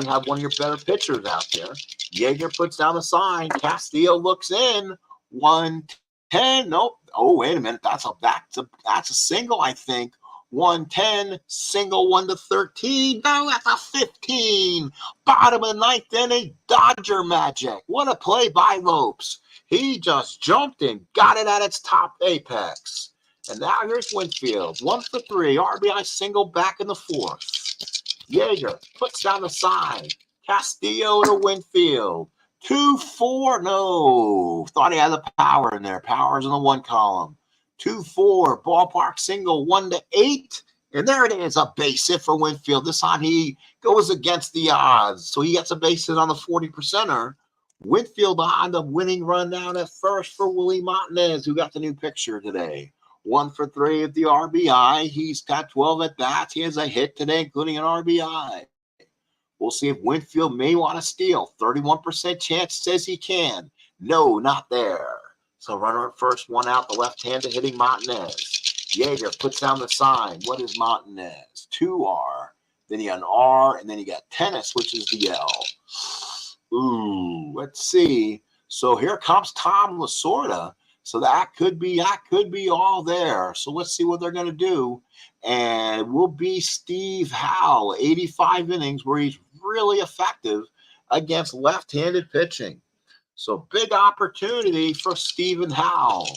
have one of your better pitchers out there. Yeager puts down the sign. Castillo looks in. 1-10. Nope. Oh, wait a minute. That's a single, I think. 1-10. Single 1-13. No, that's a 15. Bottom of the ninth inning. Dodger magic. What a play by Lopes. He just jumped and got it at its top apex. And now here's Winfield. 1 for 3. RBI single back in the fourth. Yeager puts down the sign. Castillo to Winfield. 2-4. No. Thought he had the power in there. Power's in the one column. 2-4. Ballpark single 1-8. And there it is. A base hit for Winfield. This time he goes against the odds. So he gets a base hit on the 40%er. Winfield on the winning run down at first for Willie Martinez, who got the new picture today. 1 for 3 at the RBI. He's got 12 at bats. He has a hit today, including an RBI. We'll see if Winfield may want to steal. 31% chance says he can. No, not there. So runner at first, 1 out, the left-handed hitting Martinez. Yeager puts down the sign. What is Martinez? 2R. Then you got an R, and then you got tennis, which is the L. Ooh, let's see. So here comes Tom Lasorda. So that could be all there. So let's see what they're going to do. And it will be Steve Howell, 85 innings, where he's really effective against left-handed pitching. So big opportunity for Stephen Howell.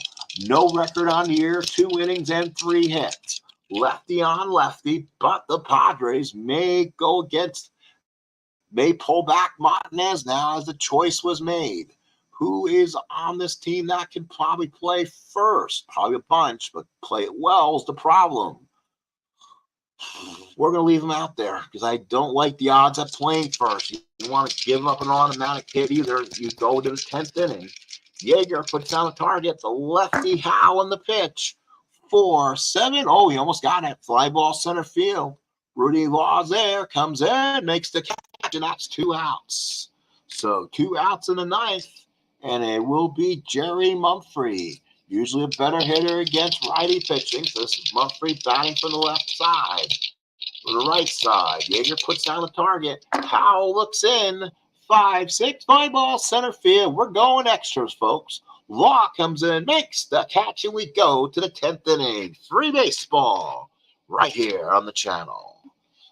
No record on the year, 2 innings and 3 hits. Lefty on lefty, but the Padres may pull back Martinez now as the choice was made. Who is on this team that can probably play first? Probably a bunch, but play it well is the problem. We're going to leave him out there because I don't like the odds of playing first. You don't want to give up an automatic hit either. You go to the 10th inning. Yeager puts down the target. The lefty Howe on the pitch. 4-7. Oh, he almost got it. Fly ball center field. Rudy Laws there. Comes in, makes the catch, and that's 2 outs. So 2 outs in the ninth. And it will be Jerry Mumphrey, usually a better hitter against righty pitching. So this is Mumphrey batting from the left side. For the right side, Yeager puts down the target. Howell looks in. 5-6, fly ball center field. We're going extras, folks. Law comes in, makes the catch, and we go to the 10th inning. Free baseball right here on the channel.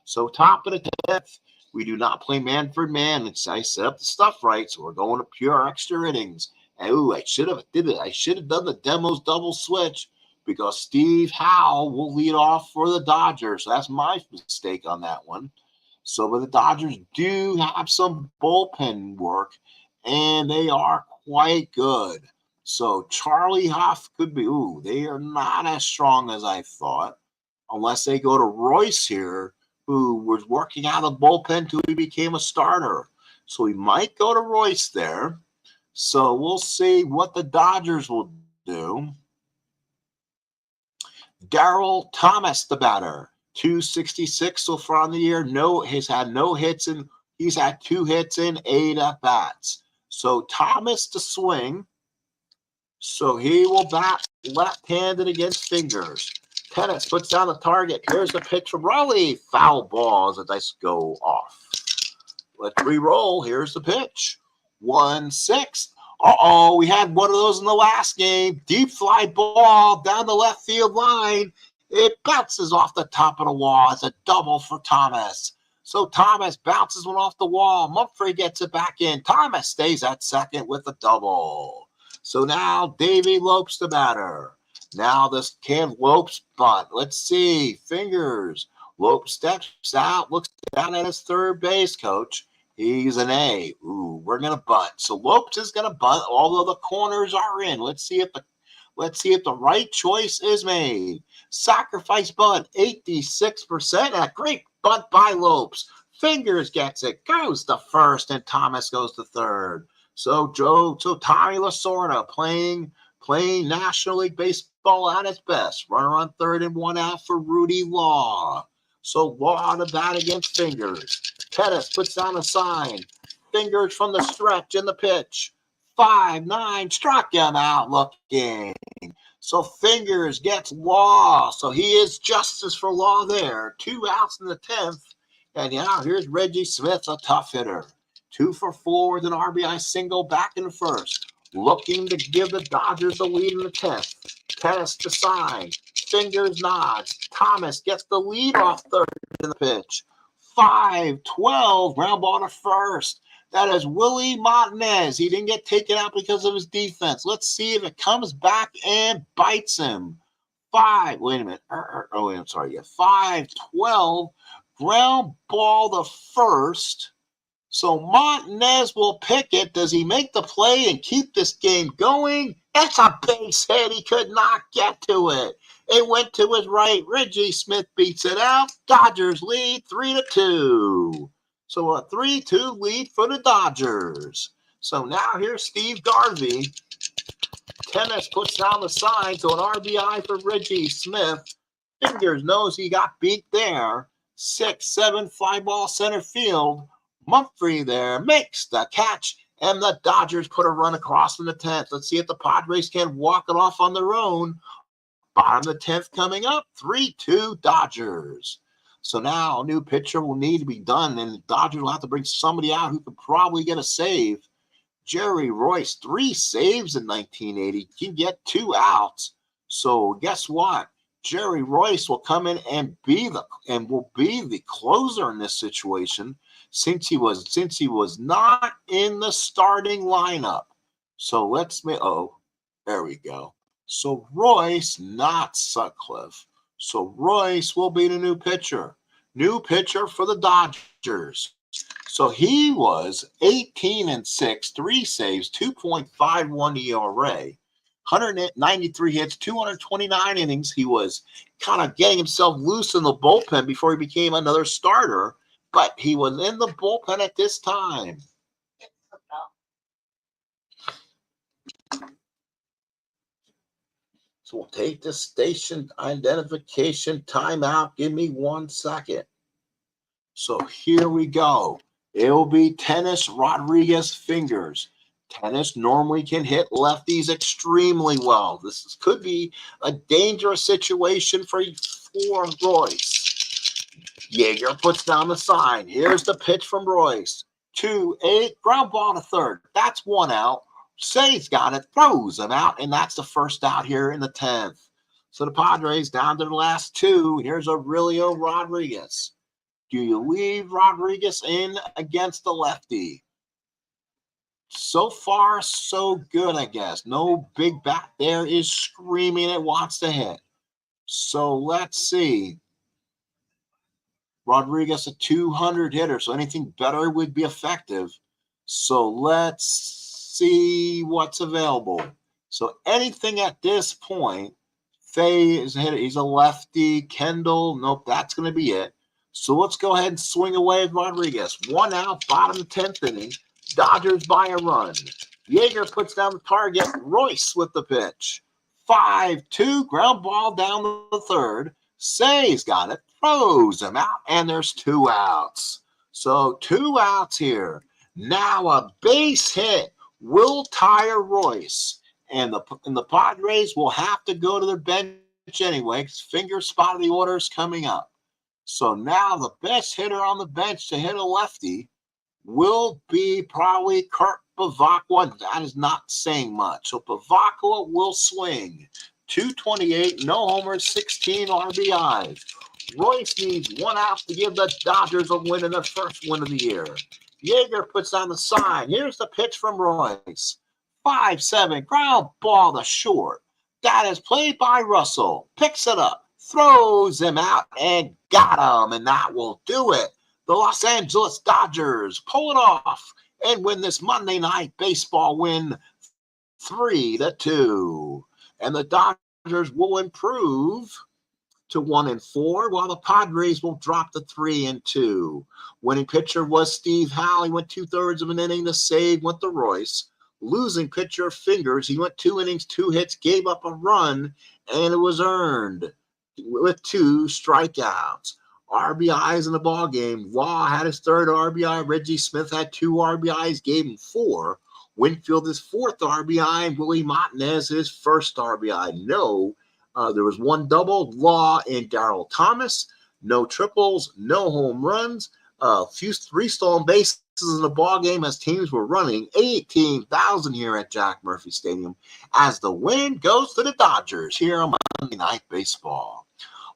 So top of the 10th. We do not play man for man. I set up the stuff right, so we're going to pure extra innings. And ooh, I should have did it. I should have done the demos double switch because Steve Howell will lead off for the Dodgers. So that's my mistake on that one. So, but the Dodgers do have some bullpen work, and they are quite good. So Charlie Hough could be. Ooh, they are not as strong as I thought, unless they go to Royce here, who was working out of the bullpen until he became a starter. So he might go to Royce there. So we'll see what the Dodgers will do. Darryl Thomas, the batter, 266 so far on the year. He's had no hits, and he's had 2 hits in 8 at-bats. So Thomas to swing. So he will bat left-handed against Fingers. Tennis puts down the target. Here's the pitch from Raleigh. Foul ball as the dice go off. Let's re-roll. Here's the pitch. 1-6. Uh-oh, we had one of those in the last game. Deep fly ball down the left field line. It bounces off the top of the wall. It's a double for Thomas. So Thomas bounces one off the wall. Mumphrey gets it back in. Thomas stays at second with a double. So now Davey Lopes the batter. Now this Lopes bunt. Let's see. Fingers. Lopes steps out, looks down at his third base coach. He's an A. Ooh, we're gonna bunt. So Lopes is gonna bunt, although the corners are in. Let's see if the right choice is made. Sacrifice bunt, 86%. A great bunt by Lopes. Fingers gets it, goes to first, and Thomas goes to third. So Tommy Lasorda playing National League Baseball at its best. Runner on third and one out for Rudy Law. So Law to bat against Fingers. Pettis puts down a sign. Fingers from the stretch in the pitch. 5-9, struck him out looking. So Fingers gets Law. So he is justice for Law there. 2 outs in the 10th. And now here's Reggie Smith, a tough hitter. 2 for 4 with an RBI single back in the first. Looking to give the Dodgers the lead in the 10th. Pettis to sign. Fingers nods. Thomas gets the lead off third in the pitch. 5-12, ground ball to first. That is Willie Montanez. He didn't get taken out because of his defense. Let's see if it comes back and bites him. 5-12, ground ball to first. So Montanez will pick it. Does he make the play and keep this game going? It's a base hit. He could not get to it. It went to his right. Reggie Smith beats it out. Dodgers lead 3-2. So a 3-2 lead for the Dodgers. So now here's Steve Garvey. Tennis puts down the sign, so an RBI for Reggie Smith. Fingers knows he got beat there. 6-7 fly ball center field. Mumphrey there makes the catch, and the Dodgers put a run across in the 10th. Let's see if the Padres can walk it off on their own. Bottom of the 10th coming up, 3-2 Dodgers. So now a new pitcher will need to be done, and the Dodgers will have to bring somebody out who could probably get a save. Jerry Royce, 3 saves in 1980, can get 2 outs. So guess what? Jerry Royce will come in and will be the closer in this situation since he was not in the starting lineup. So there we go. So Royce, not Sutcliffe. So Royce will be the new pitcher. New pitcher for the Dodgers. So he was 18-6, 3 saves, 2.51 ERA, 193 hits, 229 innings. He was kind of getting himself loose in the bullpen before he became another starter, but he was in the bullpen at this time. So we'll take the station identification timeout. Give me 1 second. So here we go. It will be Tennis Rodriguez Fingers. Tennis normally can hit lefties extremely well. This could be a dangerous situation for Royce. Yeager puts down the sign. Here's the pitch from Royce. 2-8, ground ball to third. That's 1 out. Say's got it, throws him out, and that's the first out here in the 10th. So the Padres down to the last 2. Here's Aurelio Rodriguez. Do you leave Rodriguez in against the lefty? So far, so good, I guess. No big bat there is screaming it wants to hit. So let's see. Rodriguez, a 200 hitter, so anything better would be effective. So let's see what's available. So anything at this point, Fay is a hitter. He's a lefty. Kendall, nope, that's going to be it. So let's go ahead and swing away with Rodriguez. 1 out, bottom 10th inning. Dodgers by a run. Yeager puts down the target. Royce with the pitch. 5-2, ground ball down the third. Say's got it, throws him out, and there's 2 outs. So 2 outs here. Now a base hit will tire Royce, and the Padres will have to go to their bench anyway because finger spot of the order is coming up. So now the best hitter on the bench to hit a lefty will be probably Kurt Bavacqua. That is not saying much. So Bavacqua will swing. 228, no homers, 16 RBIs. Royce needs 1 out to give the Dodgers a win in their first win of the year. Yeager puts on the sign. Here's the pitch from Royce. 5-7, ground ball to short. That is played by Russell. Picks it up, throws him out, and got him. And that will do it. The Los Angeles Dodgers pull it off and win this Monday Night Baseball win 3-2. And the Dodgers will improve to 1-4, while the Padres will drop to 3-2. Winning pitcher was Steve Howell. He went 2/3 of an inning to save, went to Royce. Losing pitcher Fingers. He went 2 innings, 2 hits, gave up a run, and it was earned with 2 strikeouts. RBIs in the ball game. Law had his 3rd RBI. Reggie Smith had 2 RBIs, gave him 4. Winfield his 4th RBI. Willie Martinez his 1st RBI. There was 1 double. Law and Darryl Thomas. No triples. No home runs. Few 3 stolen bases in the ball game as teams were running 18,000 here at Jack Murphy Stadium as the win goes to the Dodgers here on Monday Night Baseball.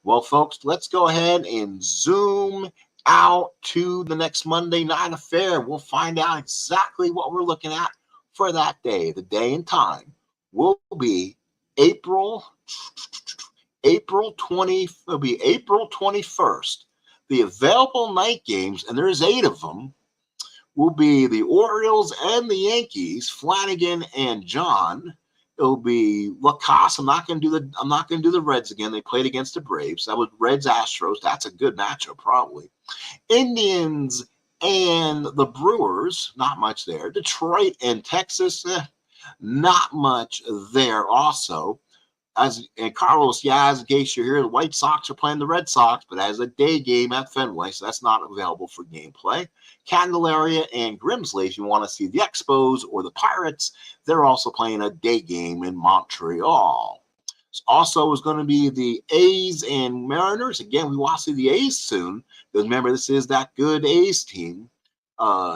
Well, folks, let's go ahead and zoom out to the next Monday night affair. We'll find out exactly what we're looking at for that day. The day and time will be April 21st. The available night games, and there's 8 of them, will be the Orioles and the Yankees, Flanagan and John. It'll be Lacoste. I'm not going to do the Reds again. They played against the Braves. That was Reds Astros. That's a good matchup, probably. Indians and the Brewers. Not much there. Detroit and Texas. Not much there. Also, and Carlos, in case you're here, the White Sox are playing the Red Sox, but as a day game at Fenway, so that's not available for gameplay. Candelaria and Grimsley, if you want to see the Expos or the Pirates, they're also playing a day game in Montreal. Also is going to be the A's and Mariners. Again, we want to see the A's soon, because remember, this is that good A's team.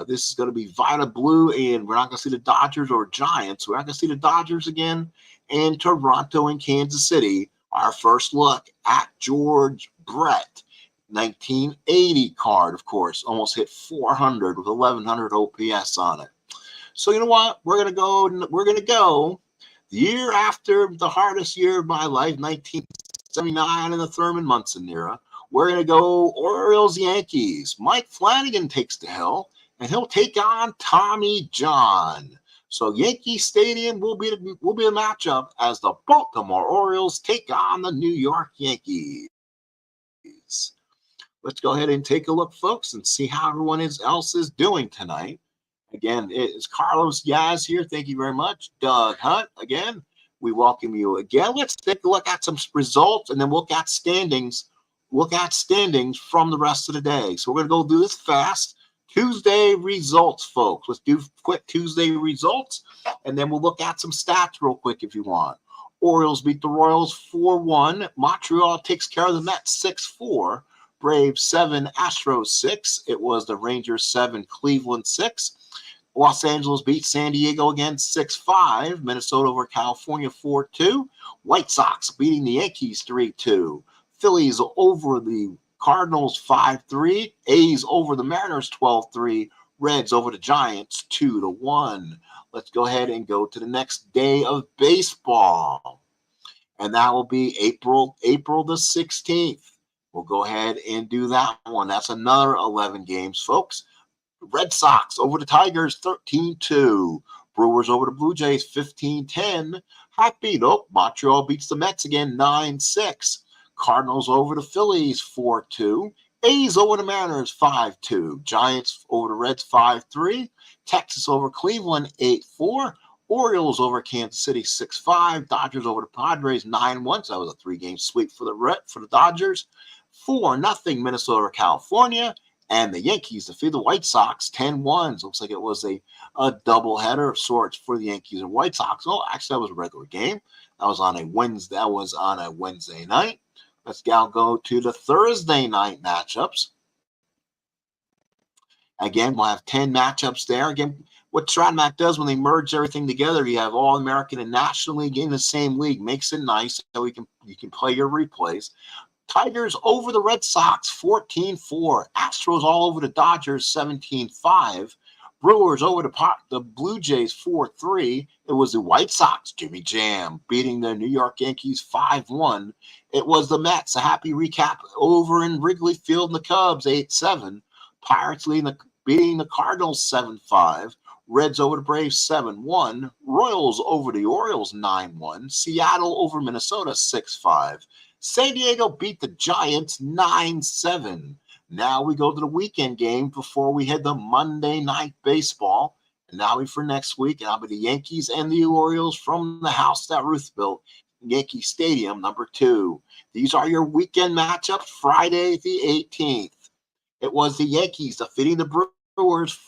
This is going to be Violet Blue, and we're not going to see the Dodgers or Giants. We're not going to see the Dodgers again. And Toronto and Kansas City, our first look at George Brett. 1980 card, of course, almost hit 400 with 1,100 OPS on it. So you know what? We're gonna go the year after the hardest year of my life, 1979 in the Thurman Munson era. We're gonna go Orioles Yankees. Mike Flanagan takes the hill, and he'll take on Tommy John. So Yankee Stadium will be a matchup as the Baltimore Orioles take on the New York Yankees. Let's go ahead and take a look, folks, and see how everyone else is doing tonight. Again, it's Carlos Yaz here. Thank you very much. Doug Hunt, again, we welcome you again. Let's take a look at some results, and then look at standings. Look at standings from the rest of the day. So we're going to go do this fast. Tuesday results, folks. Let's do quick Tuesday results, and then we'll look at some stats real quick if you want. Orioles beat the Royals 4-1. Montreal takes care of the Mets 6-4. Braves 7, Astros 6. It was the Rangers 7, Cleveland 6. Los Angeles beat San Diego again 6-5. Minnesota over California 4-2. White Sox beating the Yankees 3-2. Phillies over the Cardinals 5-3. A's over the Mariners 12-3. Reds over the Giants 2-1. Let's go ahead and go to the next day of baseball. And that will be April the 16th. We'll go ahead and do that one. That's another 11 games, folks. Red Sox over the Tigers 13-2. Brewers over the Blue Jays 15-10. Montreal beats the Mets again 9-6. Cardinals over the Phillies 4-2. A's over the Mariners 5-2. Giants over the Reds 5-3. Texas over Cleveland 8-4. Orioles over Kansas City 6-5. Dodgers over the Padres 9-1. So that was a 3-game sweep for the Dodgers. 4-0 Minnesota California. And the Yankees defeat the White Sox 10-1. Looks like it was a doubleheader of sorts for the Yankees and White Sox. Oh, actually, that was a regular game. That was on a Wednesday night. Let's now go to the Thursday night matchups. Again, we'll have 10 matchups there. Again, what Stratmac does when they merge everything together, you have All-American and National League in the same league. Makes it nice so you can play your replays. Tigers over the Red Sox 14-4. Astros all over the Dodgers 17-5. Brewers over the Blue Jays 4-3. It was the White Sox, Jimmy Jam, beating the New York Yankees 5-1. It was the Mets, a happy recap over in Wrigley Field, and the Cubs 8-7. Pirates beating the Cardinals 7-5. Reds over the Braves 7-1. Royals over the Orioles 9-1. Seattle over Minnesota 6-5. San Diego beat the Giants 9-7. Now we go to the weekend game before we head to Monday Night Baseball. And now for next week, and I'll be the Yankees and the Orioles from the house that Ruth built, Yankee Stadium, number 2. These are your weekend matchups, Friday the 18th. It was the Yankees defeating the Brewers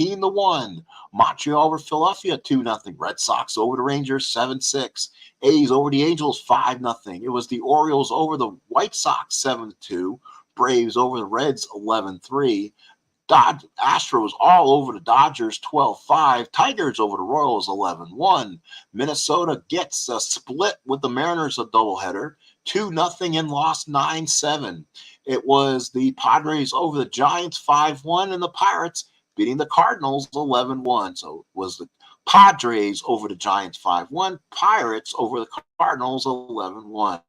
14-1. Montreal over Philadelphia 2-0. Red Sox over the Rangers 7-6. A's over the Angels 5-0. It was the Orioles over the White Sox 7-2. Braves over the Reds 11-3. Astros all over the Dodgers 12-5. Tigers over the Royals 11-1. Minnesota gets a split with the Mariners, a doubleheader, 2-0, and lost 9-7. It was the Padres over the Giants 5-1, and the Pirates beating the Cardinals 11-1. So it was the Padres over the Giants 5-1, Pirates over the Cardinals 11-1.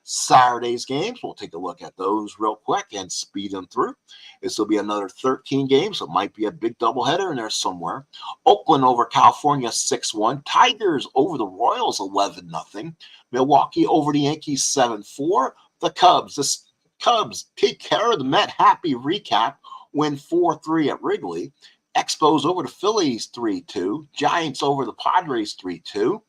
Saturday's games, we'll take a look at those real quick and speed them through. This will be another 13 games. It might be a big doubleheader in there somewhere. Oakland over California 6-1. Tigers over the Royals 11-0. Milwaukee over the Yankees 7-4. The Cubs take care of the Met. Happy recap. Win 4-3 at Wrigley. Expos over the Phillies 3-2. Giants over the Padres 3-2.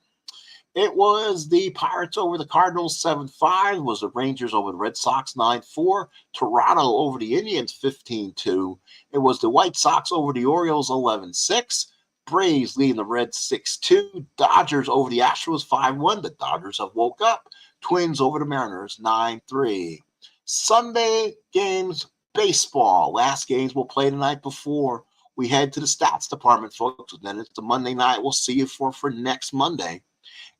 It was the Pirates over the Cardinals 7-5. It was the Rangers over the Red Sox 9-4. Toronto over the Indians 15-2. It was the White Sox over the Orioles 11-6. Braves leading the Reds 6-2. Dodgers over the Astros 5-1. The Dodgers have woke up. Twins over the Mariners 9-3. Sunday games, baseball. Last games we'll play the night before we head to the stats department, folks. Then it's the Monday night. We'll see you for next Monday.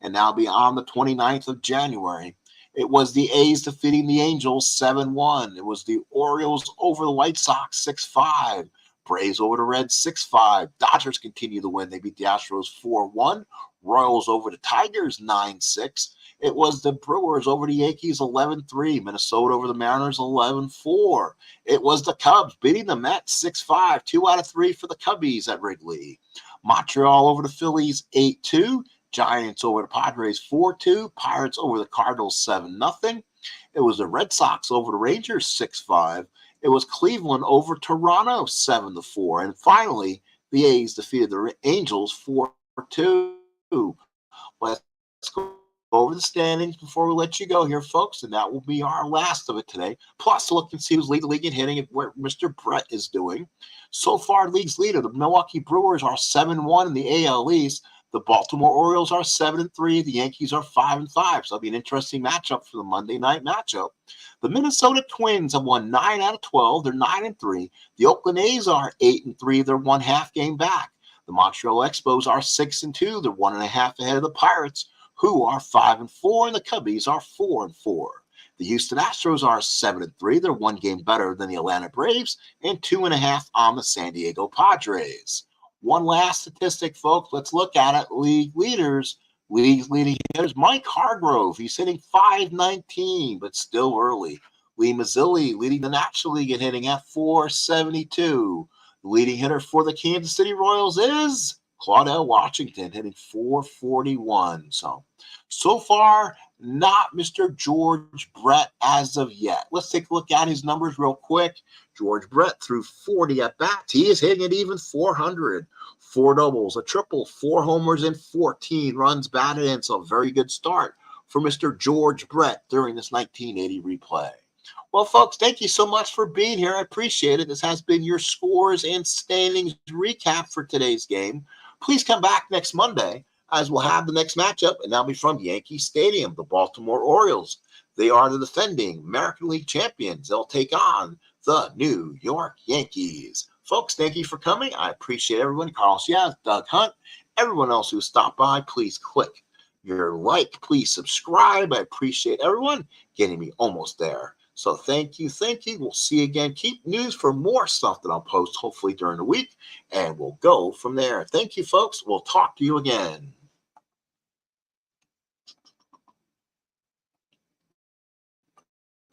And that'll be on the 29th of January. It was the A's defeating the Angels 7-1. It was the Orioles over the White Sox 6-5. Braves over the Reds 6-5. Dodgers continue to win. They beat the Astros 4-1. Royals over the Tigers 9-6. It was the Brewers over the Yankees 11-3. Minnesota over the Mariners 11-4. It was the Cubs beating the Mets 6-5. 2 out of 3 for the Cubbies at Wrigley. Montreal over the Phillies 8-2. Giants over the Padres 4-2. Pirates over the Cardinals 7-0. It was the Red Sox over the Rangers 6-5. It was Cleveland over Toronto 7-4. And finally, the A's defeated the Angels 4-2. Let's go over the standings before we let you go here, folks, and that will be our last of it today. Plus, look and see who's leading the league in hitting and what Mr. Brett is doing. So far, league's leader, the Milwaukee Brewers are 7-1 in the AL East. The Baltimore Orioles are 7-3. The Yankees are 5-5. So it'll be an interesting matchup for the Monday night matchup. The Minnesota Twins have won 9 out of 12. They're 9-3. The Oakland A's are 8-3. They're 1/2 game back. The Montreal Expos are 6-2. They're 1.5 ahead of the Pirates, who are 5-4, and the Cubbies are 4-4. The Houston Astros are 7-3. They're 1 game better than the Atlanta Braves, and 2.5 on the San Diego Padres. One last statistic, folks. Let's look at it. League's leading hitters. Mike Hargrove, he's hitting .519, but still early. Lee Mazzilli leading the National League in hitting at .472. The leading hitter for the Kansas City Royals is Claudell Washington, hitting .441. So far, not Mr. George Brett as of yet. Let's take a look at his numbers real quick. George Brett threw 40 at-bats. He is hitting it even .400. 4 doubles, a triple, 4 homers, and 14 runs batted in. So a very good start for Mr. George Brett during this 1980 replay. Well, folks, thank you so much for being here. I appreciate it. This has been your scores and standings recap for today's game. Please come back next Monday as we'll have the next matchup, and that'll be from Yankee Stadium, the Baltimore Orioles. They are the defending American League champions. They'll take on the New York Yankees. Folks, thank you for coming. I appreciate everyone. Carl Ciaz, Doug Hunt, everyone else who stopped by. Please click your like. Please subscribe. I appreciate everyone getting me almost there. So thank you. We'll see you again. Keep news for more stuff that I'll post hopefully during the week, and we'll go from there. Thank you, folks. We'll talk to you again.